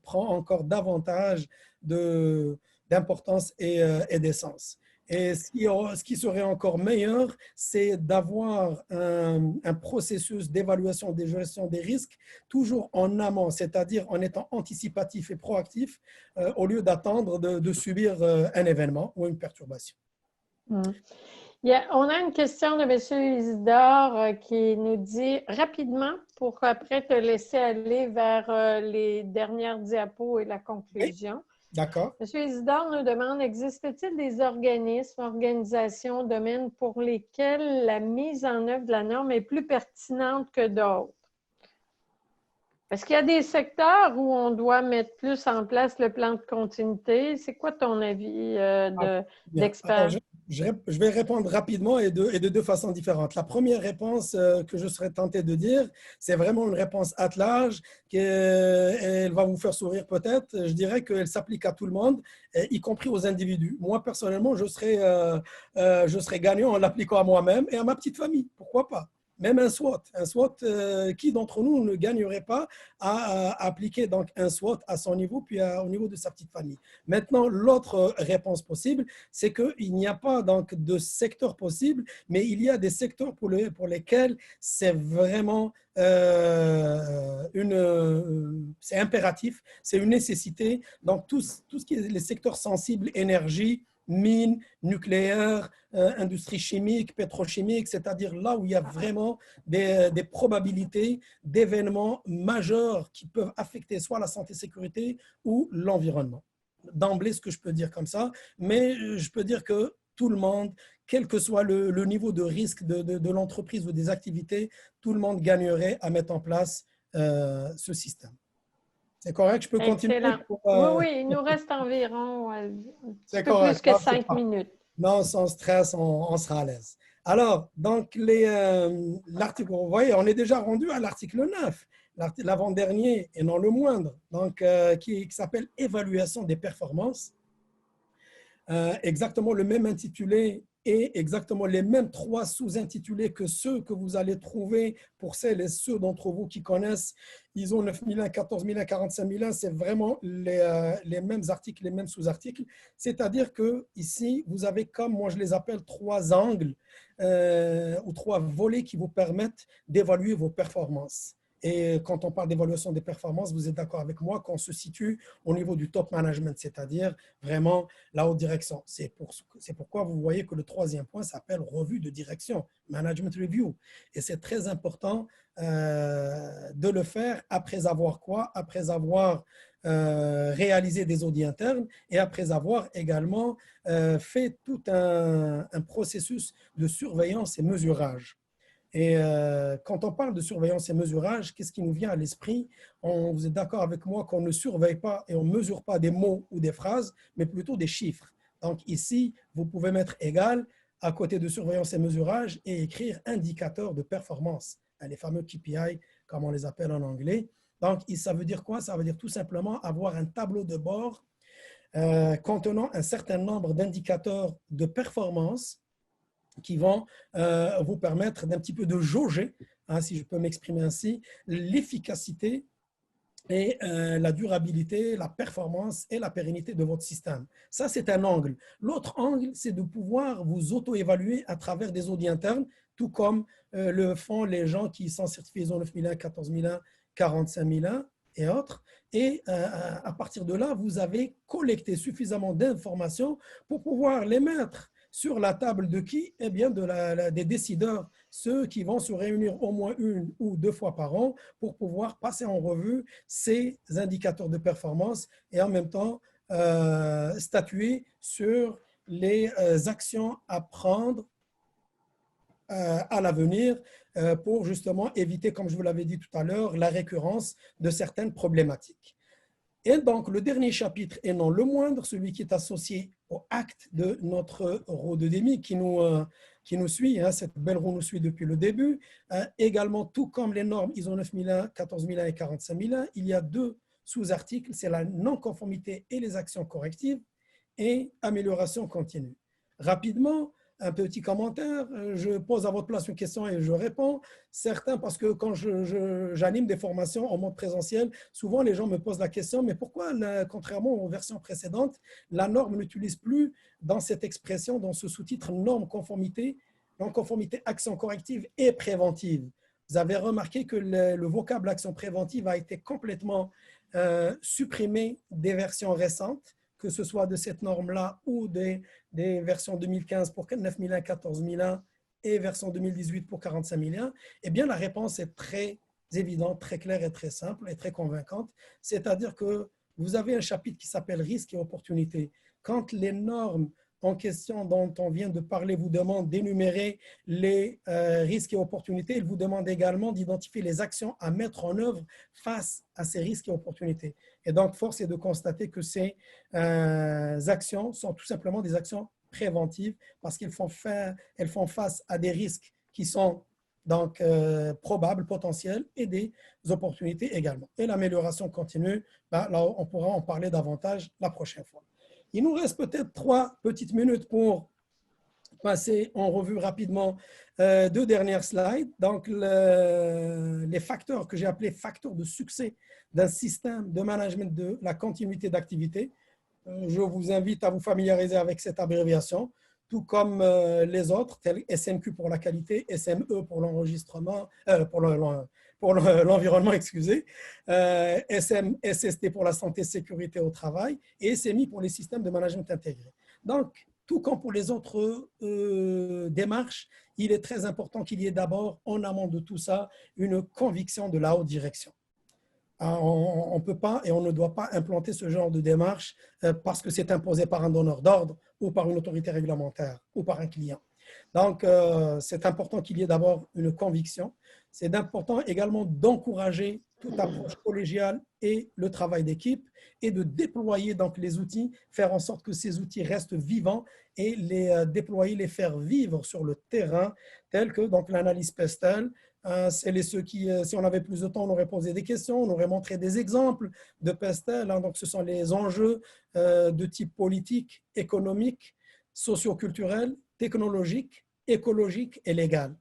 prend encore davantage d'importance et d'essence. Et ce qui serait encore meilleur, c'est d'avoir un processus d'évaluation de gestion des risques toujours en amont, c'est-à-dire en étant anticipatif et proactif au lieu d'attendre de subir un événement ou une perturbation. On a une question de M. Isidore qui nous dit rapidement, pour après te laisser aller vers les dernières diapos et la conclusion. Oui, d'accord. M. Isidore nous demande, existe-t-il des organismes, organisations, domaines pour lesquels la mise en œuvre de la norme est plus pertinente que d'autres? Est-ce qu'il y a des secteurs où on doit mettre plus en place le plan de continuité? C'est quoi ton avis d'expert? Je vais répondre rapidement et de deux façons différentes. La première réponse que je serais tenté de dire, c'est vraiment une réponse at large, elle va vous faire sourire peut-être. Je dirais qu'elle s'applique à tout le monde, y compris aux individus. Moi, personnellement, je serais gagnant en l'appliquant à moi-même et à ma petite famille. Pourquoi pas? Même un SWOT. Qui d'entre nous ne gagnerait pas à appliquer donc un SWOT à son niveau, puis au niveau de sa petite famille. Maintenant, l'autre réponse possible, c'est qu'il n'y a pas donc de secteur possible, mais il y a des secteurs pour lesquels c'est vraiment c'est impératif, c'est une nécessité. Donc, tout ce qui est les secteurs sensibles, énergie, mines, nucléaire, industrie chimique, pétrochimique, c'est-à-dire là où il y a vraiment des probabilités d'événements majeurs qui peuvent affecter soit la santé-sécurité ou l'environnement. D'emblée, ce que je peux dire comme ça, mais je peux dire que tout le monde, quel que soit le niveau de risque de l'entreprise ou des activités, tout le monde gagnerait à mettre en place ce système. C'est correct, je peux continuer pour, oui, il nous reste environ un petit peu correct, plus que 5 minutes. Non, sans stress, on sera à l'aise. Alors, donc, l'article, vous voyez, on est déjà rendu à l'article 9, l'avant-dernier et non le moindre, donc, qui s'appelle « Évaluation des performances ». Exactement le même intitulé et exactement les mêmes 3 sous-intitulés que ceux que vous allez trouver pour celles et ceux d'entre vous qui connaissent ISO 9001, 14001, 45001, c'est vraiment les mêmes articles, les mêmes sous-articles. C'est-à-dire que ici, vous avez, comme moi je les appelle, 3 angles ou 3 volets qui vous permettent d'évaluer vos performances. Et quand on parle d'évaluation des performances, vous êtes d'accord avec moi qu'on se situe au niveau du top management, c'est-à-dire vraiment la haute direction. C'est pourquoi vous voyez que le 3e point s'appelle revue de direction, management review. Et c'est très important de le faire après avoir quoi? Après avoir réalisé des audits internes et après avoir également fait tout un processus de surveillance et mesurage. Et quand on parle de surveillance et mesurage, qu'est-ce qui nous vient à l'esprit? Vous êtes d'accord avec moi qu'on ne surveille pas et on ne mesure pas des mots ou des phrases, mais plutôt des chiffres. Donc ici, vous pouvez mettre égal à côté de surveillance et mesurage et écrire indicateur de performance, les fameux KPI, comme on les appelle en anglais. Donc, ça veut dire quoi? Ça veut dire tout simplement avoir un tableau de bord contenant un certain nombre d'indicateurs de performance qui vont vous permettre d'un petit peu de jauger, hein, si je peux m'exprimer ainsi, l'efficacité et la durabilité, la performance et la pérennité de votre système. Ça, c'est un angle. L'autre angle, c'est de pouvoir vous auto-évaluer à travers des audits internes, tout comme le font les gens qui sont certifiés ISO 9001, 14001, 45001 et autres. Et à partir de là, vous avez collecté suffisamment d'informations pour pouvoir les mettre sur la table de qui? Eh bien, des décideurs, ceux qui vont se réunir au moins 1 ou 2 fois par an pour pouvoir passer en revue ces indicateurs de performance et en même temps statuer sur les actions à prendre à l'avenir pour justement éviter, comme je vous l'avais dit tout à l'heure, la récurrence de certaines problématiques. Et donc, le dernier chapitre, et non le moindre, celui qui est associé au acte de notre roue de Démy qui nous suit, hein, cette belle roue nous suit depuis le début. Également, tout comme les normes ISO 9001, 14001 et 45001, il y a 2 sous-articles, c'est la non-conformité et les actions correctives et amélioration continue. Rapidement, un petit commentaire, je pose à votre place une question et je réponds. Certains, parce que quand j'anime des formations en mode présentiel, souvent les gens me posent la question, mais pourquoi, contrairement aux versions précédentes, la norme n'utilise plus dans cette expression, dans ce sous-titre norme conformité, non-conformité, action corrective et préventive. Vous avez remarqué que le vocable action préventive a été complètement supprimé des versions récentes, que ce soit de cette norme-là ou des versions 2015 pour 9001, 14001 et version 2018 pour 45001, eh bien, la réponse est très évidente, très claire et très simple et très convaincante. C'est-à-dire que vous avez un chapitre qui s'appelle risques et opportunités. Quand les normes en question dont on vient de parler vous demandent d'énumérer les risques et opportunités, ils vous demandent également d'identifier les actions à mettre en œuvre face à ces risques et opportunités. Et donc, force est de constater que ces actions sont tout simplement des actions préventives parce qu'elles font face à des risques qui sont donc probables, potentiels et des opportunités également. Et l'amélioration continue, ben, là, on pourra en parler davantage la prochaine fois. Il nous reste peut-être 3 petites minutes pour passer en revue rapidement 2 dernières slides. Donc, les facteurs que j'ai appelés facteurs de succès d'un système de management de la continuité d'activité. Je vous invite à vous familiariser avec cette abréviation, tout comme les autres, tels SMQ pour la qualité, SME pour l'enregistrement, pour l'environnement, excusez, SST pour la santé et sécurité au travail et SMI pour les systèmes de management intégré. Donc, tout comme pour les autres démarches, il est très important qu'il y ait d'abord, en amont de tout ça, une conviction de la haute direction. On ne peut pas et on ne doit pas implanter ce genre de démarche parce que c'est imposé par un donneur d'ordre ou par une autorité réglementaire ou par un client. Donc, c'est important qu'il y ait d'abord une conviction. C'est important également d'encourager toute approche collégiale et le travail d'équipe et de déployer donc les outils, faire en sorte que ces outils restent vivants et les déployer, les faire vivre sur le terrain, tels que donc l'analyse PESTEL. C'est ceux qui, si on avait plus de temps, on aurait posé des questions, on aurait montré des exemples de PESTEL. Donc, ce sont les enjeux de type politique, économique, socio-culturel, technologique, écologique et légal.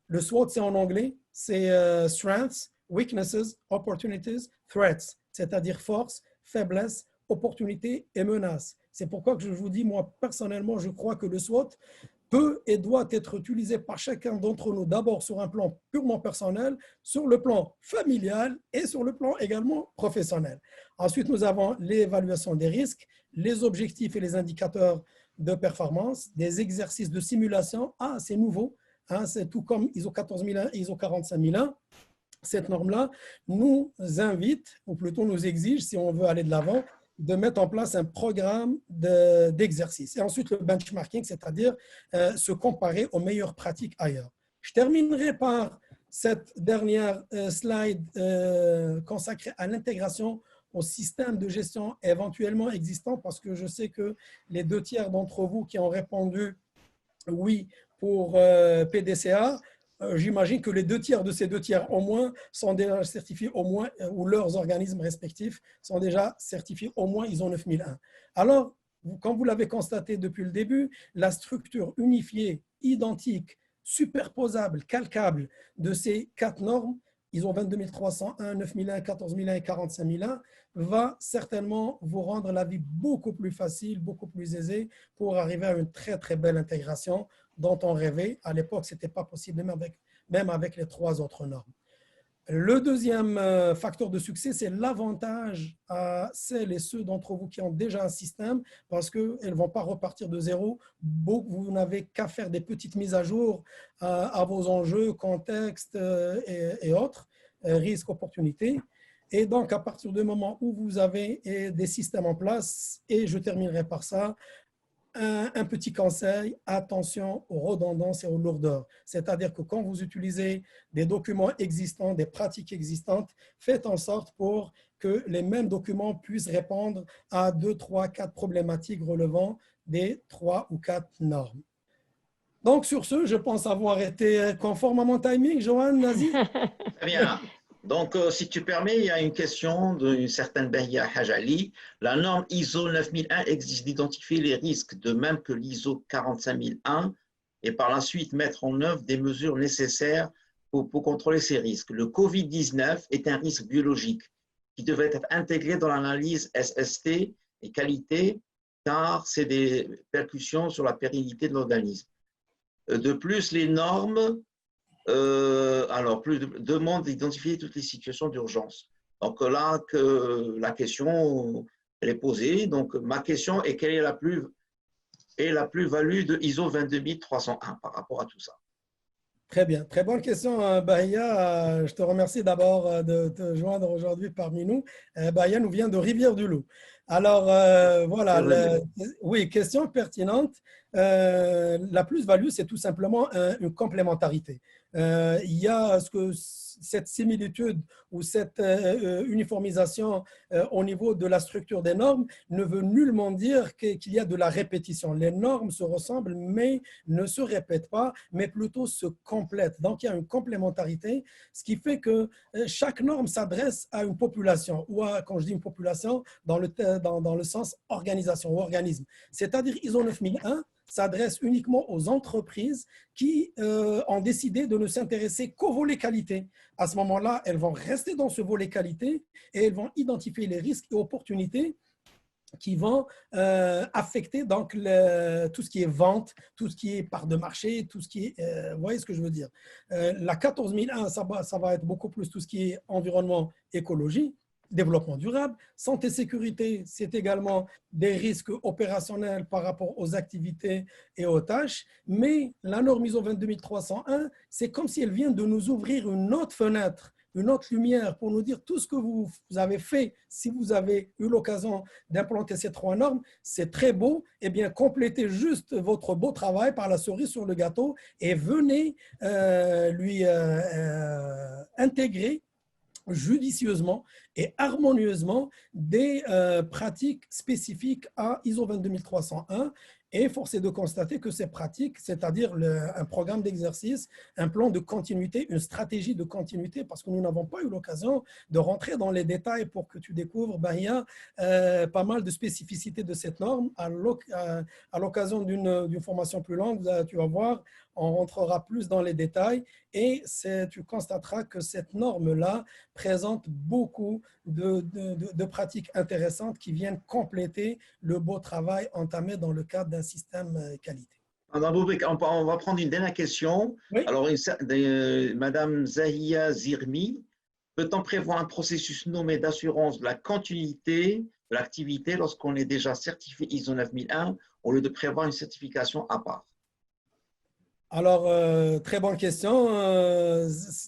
Le SWOT, c'est en anglais, c'est Strengths, Weaknesses, Opportunities, Threats, c'est-à-dire force, faiblesse, opportunité et menace. C'est pourquoi que je vous dis, moi, personnellement, je crois que le SWOT peut et doit être utilisé par chacun d'entre nous, d'abord sur un plan purement personnel, sur le plan familial et sur le plan également professionnel. Ensuite, nous avons l'évaluation des risques, les objectifs et les indicateurs de performance, des exercices de simulation. Ah, c'est nouveau, hein, c'est tout comme ISO 14001 et ISO 45001. Cette norme-là nous invite, ou plutôt nous exige, si on veut aller de l'avant, de mettre en place un programme d'exercice. Et ensuite, le benchmarking, c'est-à-dire se comparer aux meilleures pratiques ailleurs. Je terminerai par cette dernière slide consacrée à l'intégration au système de gestion éventuellement existant, parce que je sais que les 2/3 d'entre vous qui ont répondu oui pour PDCA, j'imagine que les 2/3 de ces 2/3 au moins sont déjà certifiés au moins, ou leurs organismes respectifs sont déjà certifiés au moins ISO 9001. Alors, comme vous l'avez constaté depuis le début, la structure unifiée, identique, superposable, calcable de ces 4 normes, ISO 22301, 9001, 14001 et 45001, va certainement vous rendre la vie beaucoup plus facile, beaucoup plus aisée pour arriver à une très, très belle intégration dont on rêvait. À l'époque, ce n'était pas possible, même avec les 3 autres normes. Le deuxième facteur de succès, c'est l'avantage à celles et ceux d'entre vous qui ont déjà un système, parce qu'elles ne vont pas repartir de zéro. Vous n'avez qu'à faire des petites mises à jour à vos enjeux, contextes et autres, risques, opportunités. Et donc, à partir du moment où vous avez des systèmes en place, et je terminerai par ça, un petit conseil, attention aux redondances et aux lourdeurs. C'est-à-dire que quand vous utilisez des documents existants, des pratiques existantes, faites en sorte pour que les mêmes documents puissent répondre à 2, 3, 4 problématiques relevant des 3 ou 4 normes. Donc, sur ce, je pense avoir été conforme à mon timing. Johan, Nazi? Très bien. Donc, si tu permets, il y a une question d'une certaine Bahia Hajali. La norme ISO 9001 exige d'identifier les risques, de même que l'ISO 45001, et par la suite mettre en œuvre des mesures nécessaires pour contrôler ces risques. Le Covid-19 est un risque biologique qui devrait être intégré dans l'analyse SST et qualité, car c'est des répercussions sur la pérennité de l'organisme. De plus, les normes demande d'identifier toutes les situations d'urgence. Donc là, la question elle est posée. Donc ma question est quelle est la plus-value de ISO 22301 par rapport à tout ça? Très bien, très bonne question, Bahia. Je te remercie d'abord de te joindre aujourd'hui parmi nous. Bahia nous vient de Rivière-du-Loup. Alors, voilà, oui, question pertinente. La plus-value, c'est tout simplement une complémentarité. Il y a cette similitude ou cette uniformisation au niveau de la structure des normes ne veut nullement dire qu'il y a de la répétition. Les normes se ressemblent, mais ne se répètent pas, mais plutôt se complètent. Donc, il y a une complémentarité, ce qui fait que chaque norme s'adresse à une population, ou quand je dis une population, dans le sens organisation ou organisme. C'est-à-dire ISO 9001 s'adresse uniquement aux entreprises qui ont décidé de ne s'intéresser qu'au volet qualité. À ce moment-là, elles vont rester dans ce volet qualité et elles vont identifier les risques et opportunités qui vont affecter donc tout ce qui est vente, tout ce qui est part de marché, tout ce qui est… vous voyez ce que je veux dire. La 14001, ça va être beaucoup plus tout ce qui est environnement, écologie, développement durable. Santé, sécurité, c'est également des risques opérationnels par rapport aux activités et aux tâches. Mais la norme ISO 22301, c'est comme si elle vient de nous ouvrir une autre fenêtre, une autre lumière pour nous dire tout ce que vous avez fait. Si vous avez eu l'occasion d'implanter ces 3 normes, c'est très beau. Eh bien, complétez juste votre beau travail par la cerise sur le gâteau et venez lui intégrer judicieusement et harmonieusement des pratiques spécifiques à ISO 22301. Et force est de constater que ces pratiques, c'est-à-dire un programme d'exercice, un plan de continuité, une stratégie de continuité, parce que nous n'avons pas eu l'occasion de rentrer dans les détails pour que tu découvres, Bahia, pas mal de spécificités de cette norme. À l'occasion d'une formation plus longue, tu vas voir, on rentrera plus dans les détails et tu constateras que cette norme-là présente beaucoup de pratiques intéressantes qui viennent compléter le beau travail entamé dans le cadre d'un système qualité. On va prendre une dernière question. Oui. Alors, Madame Zahia Zirmi, peut-on prévoir un processus nommé d'assurance de la continuité de l'activité lorsqu'on est déjà certifié ISO 9001 au lieu de prévoir une certification à part? Alors, très bonne question.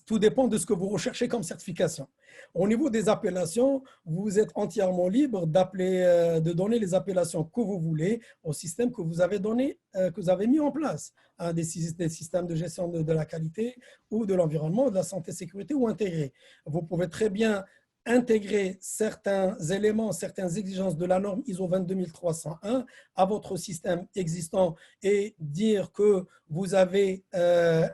Tout dépend de ce que vous recherchez comme certification. Au niveau des appellations, vous êtes entièrement libre d'appeler, de donner les appellations que vous voulez au système que vous avez donné, que vous avez mis en place, hein, des systèmes de gestion de la qualité ou de l'environnement, de la santé, sécurité ou intégrés. Vous pouvez très bien intégrer certains éléments, certaines exigences de la norme ISO 22301 à votre système existant et dire que vous avez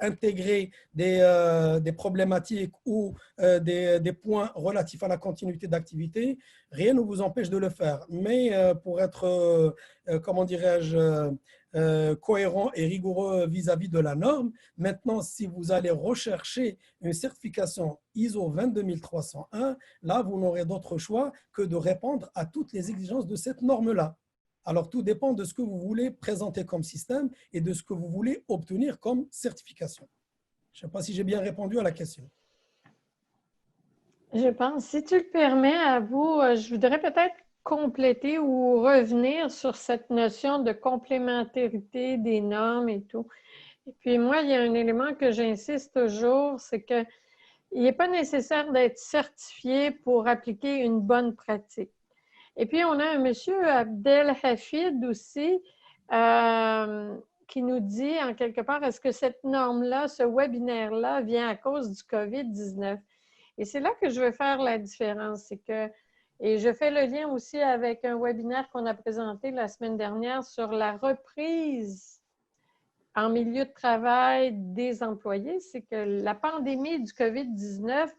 intégré des problématiques ou des points relatifs à la continuité d'activité, rien ne vous empêche de le faire. Mais pour être, comment dirais-je, cohérent et rigoureux vis-à-vis de la norme, maintenant, si vous allez rechercher une certification ISO 22301, là, vous n'aurez d'autre choix que de répondre à toutes les exigences de cette norme-là. Alors, tout dépend de ce que vous voulez présenter comme système et de ce que vous voulez obtenir comme certification. Je ne sais pas si j'ai bien répondu à la question. Je pense, si tu le permets à vous, je voudrais peut-être compléter ou revenir sur cette notion de complémentarité des normes et tout. Et puis moi, il y a un élément que j'insiste toujours, c'est qu'il n'est pas nécessaire d'être certifié pour appliquer une bonne pratique. Et puis, on a un monsieur Abdel Hafid aussi qui nous dit en quelque part, est-ce que cette norme-là, ce webinaire-là vient à cause du COVID-19? Et c'est là que je veux faire la différence. C'est que, et je fais le lien aussi avec un webinaire qu'on a présenté la semaine dernière sur la reprise en milieu de travail des employés. C'est que la pandémie du COVID-19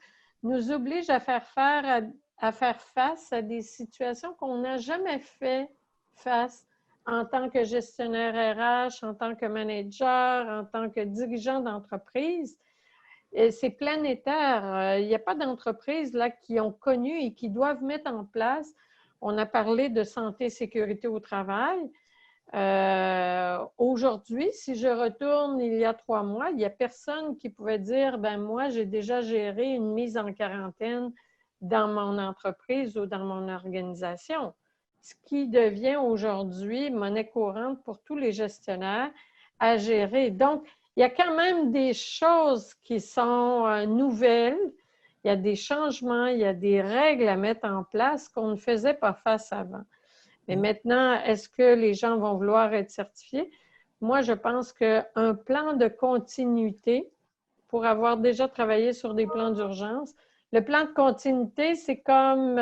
nous oblige à faire face à des situations qu'on n'a jamais fait face en tant que gestionnaire RH, en tant que manager, en tant que dirigeant d'entreprise. C'est planétaire. Il n'y a pas d'entreprises là qui ont connu et qui doivent mettre en place. On a parlé de santé, sécurité au travail. Aujourd'hui, si je retourne il y a 3 mois, il n'y a personne qui pouvait dire, ben moi, j'ai déjà géré une mise en quarantaine dans mon entreprise ou dans mon organisation. Ce qui devient aujourd'hui monnaie courante pour tous les gestionnaires à gérer. Donc, il y a quand même des choses qui sont nouvelles, il y a des changements, il y a des règles à mettre en place qu'on ne faisait pas face avant. Mais maintenant, est-ce que les gens vont vouloir être certifiés? Moi, je pense qu'un plan de continuité, pour avoir déjà travaillé sur des plans d'urgence, le plan de continuité, c'est comme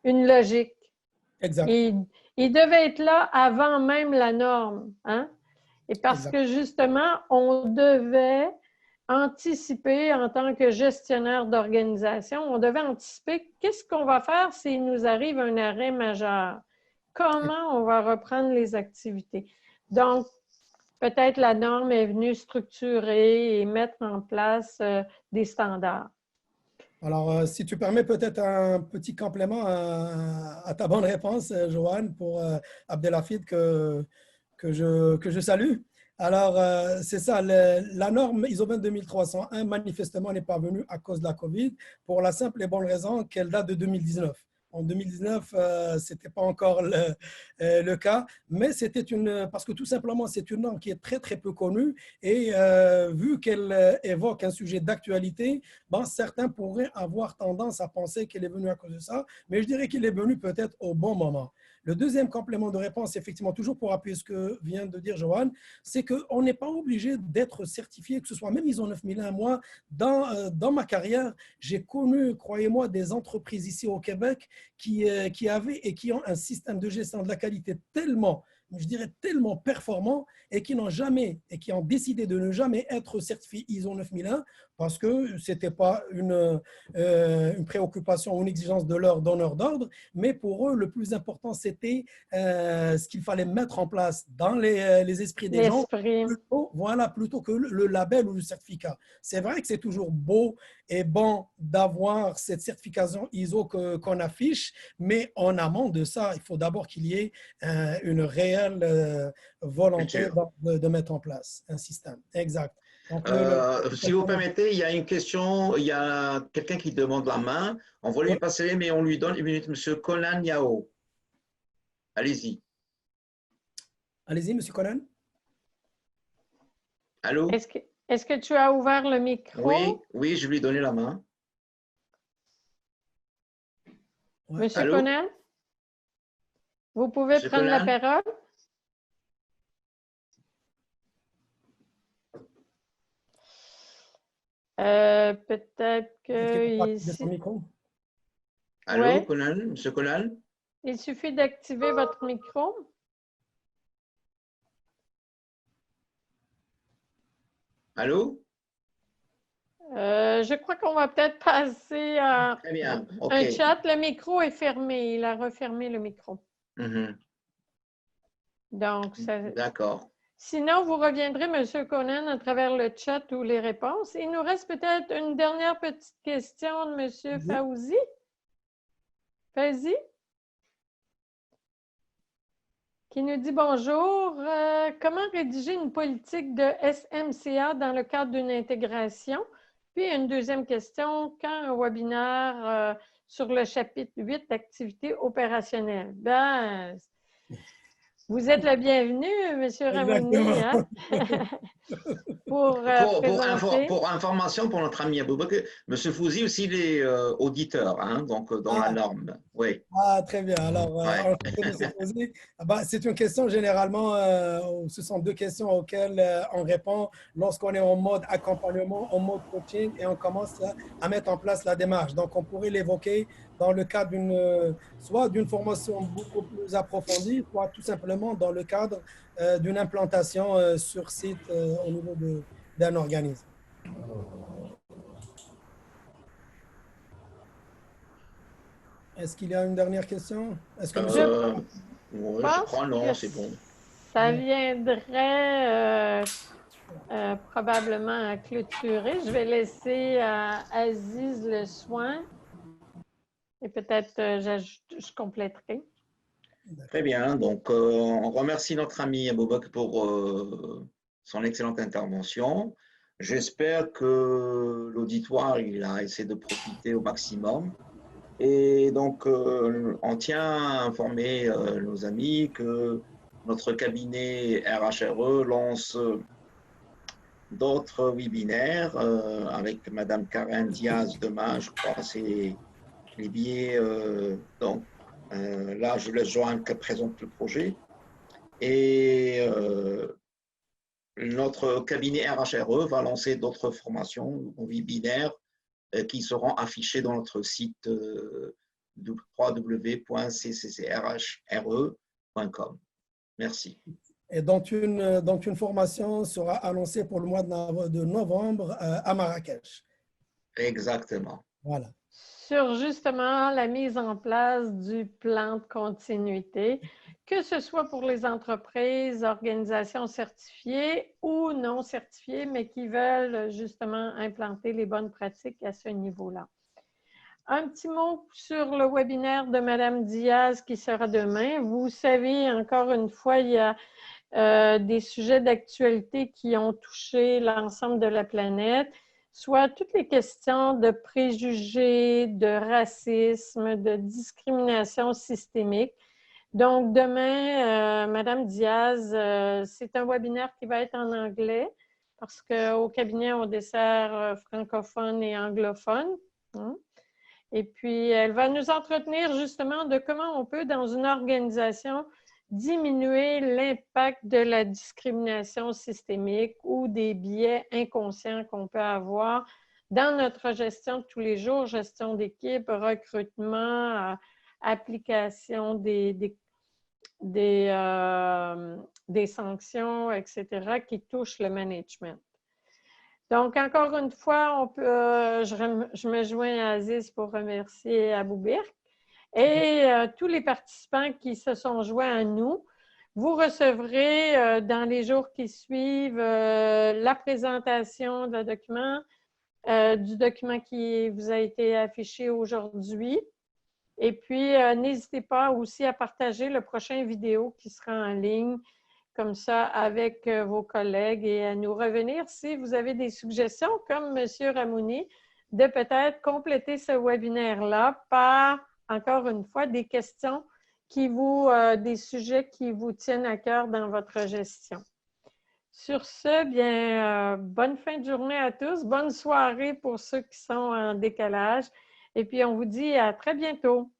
une logique. Exact. Il devait être là avant même la norme, hein? Et parce que justement, on devait anticiper en tant que gestionnaire d'organisation, on devait anticiper qu'est-ce qu'on va faire s'il nous arrive un arrêt majeur. Comment on va reprendre les activités. Donc, peut-être la norme est venue structurer et mettre en place des standards. Alors, si tu permets peut-être un petit complément à ta bonne réponse, Joanne, pour Abdelhafid, que je salue. Alors, c'est ça, la norme ISO 22301, manifestement, n'est pas venue à cause de la COVID, pour la simple et bonne raison qu'elle date de 2019. En 2019, ce n'était pas encore le cas, mais c'était parce que tout simplement, c'est une norme qui est très, très peu connue et vu qu'elle évoque un sujet d'actualité, ben, certains pourraient avoir tendance à penser qu'elle est venue à cause de ça, mais je dirais qu'il est venu peut-être au bon moment. Le deuxième complément de réponse, effectivement, toujours pour appuyer ce que vient de dire Joanne, c'est qu'on n'est pas obligé d'être certifié, que ce soit même ISO 9001. Moi, dans ma carrière, j'ai connu, croyez-moi, des entreprises ici au Québec qui avaient et qui ont un système de gestion de la qualité tellement, je dirais, tellement performant et qui n'ont jamais et qui ont décidé de ne jamais être certifiés ISO 9001 parce que ce n'était pas une préoccupation ou une exigence de leur donneur d'ordre, mais pour eux, le plus important, c'était ce qu'il fallait mettre en place dans les esprits des gens, plutôt que le label ou le certificat. C'est vrai que c'est toujours beau et bon d'avoir cette certification ISO qu'on affiche, mais en amont de ça, il faut d'abord qu'il y ait une réelle volonté de mettre en place un système. Exact. Donc, si vous permettez, il y a une question, il y a quelqu'un qui demande la main. On va lui passer, mais on lui donne une minute. Monsieur Conan Yao. Allez-y. Allez-y, Monsieur Conan. Allô? Est-ce que tu as ouvert le micro? Oui, oui, je lui ai donné la main. Ouais. Monsieur Allô? Conan, vous pouvez Monsieur prendre la Conan? parole? Peut-être Est-ce qu'il peut pas activer son que... micro? Allô, Oui, Conan? Monsieur Conan? il suffit d'activer votre micro. Allô? Je crois qu'on va peut-être passer à Très bien, OK. un chat. Le micro est fermé. Il a refermé le micro. Mhm. Donc, D'accord. sinon, vous reviendrez, Monsieur Conan, à travers le chat ou les réponses. Il nous reste peut-être une dernière petite question de Monsieur Oui. Fauzi. Fauzi, qui nous dit bonjour. Comment rédiger une politique de SMCA dans le cadre d'une intégration? Puis une deuxième question, quand un webinaire sur le chapitre 8 d'activités opérationnelles? Ben, vous êtes le bienvenu, M. Ramouni, Exactement. hein? pour présenter. Pour information pour notre ami Aboubakr, M. Fouzi aussi, il est auditeur, hein, donc dans la Ah, norme. Oui, ah, très bien. Alors, ouais. enchanté, monsieur Fauzi. Ah bah, c'est une question généralement, ce sont deux questions auxquelles on répond lorsqu'on est en mode accompagnement, en mode coaching et on commence à mettre en place la démarche. Donc, on pourrait l'évoquer dans le cadre soit d'une formation beaucoup plus approfondie, soit tout simplement dans le cadre d'une implantation sur site au niveau d'un organisme. Est-ce qu'il y a une dernière question? Est-ce que monsieur... Je Ouais, je pense crois que non, c'est bon. ça viendrait probablement à clôturer. Je vais laisser à Aziz le soin et peut-être je compléterai. Très bien, donc on remercie notre ami Aboubakr pour son excellente intervention. J'espère que l'auditoire, il a essayé de profiter au maximum. Et donc, on tient à informer nos amis que notre cabinet RHRE lance d'autres webinaires avec Madame Karen Diaz demain, je crois. C'est les billets. Donc, là, je laisse Joanne qui présente le projet. Et notre cabinet RHRE va lancer d'autres formations ou webinaires qui seront affichés dans notre site www.cccrhre.com. Merci. Et donc une formation sera annoncée pour le mois de novembre à Marrakech. Exactement. Voilà. Sur justement la mise en place du plan de continuité, que ce soit pour les entreprises, organisations certifiées ou non certifiées, mais qui veulent justement implanter les bonnes pratiques à ce niveau-là. Un petit mot sur le webinaire de Mme Diaz qui sera demain. Vous savez, encore une fois, il y a des sujets d'actualité qui ont touché l'ensemble de la planète, soit toutes les questions de préjugés, de racisme, de discrimination systémique. Donc, demain, Mme Diaz, c'est un webinaire qui va être en anglais parce qu'au cabinet, on dessert francophone et anglophone. Et puis, elle va nous entretenir justement de comment on peut, dans une organisation, diminuer l'impact de la discrimination systémique ou des biais inconscients qu'on peut avoir dans notre gestion de tous les jours, gestion d'équipe, recrutement, application des sanctions, etc., qui touchent le management. Donc, encore une fois, je me joins à Aziz pour remercier Aboubakr et tous les participants qui se sont joints à nous. Vous recevrez dans les jours qui suivent la présentation du document qui vous a été affiché aujourd'hui. Et puis, n'hésitez pas aussi à partager le prochain vidéo qui sera en ligne comme ça avec vos collègues et à nous revenir si vous avez des suggestions, comme M. Ramouni, de peut-être compléter ce webinaire-là par, encore une fois, des questions des sujets qui vous tiennent à cœur dans votre gestion. Sur ce, bien, bonne fin de journée à tous. Bonne soirée pour ceux qui sont en décalage. Et puis, on vous dit à très bientôt.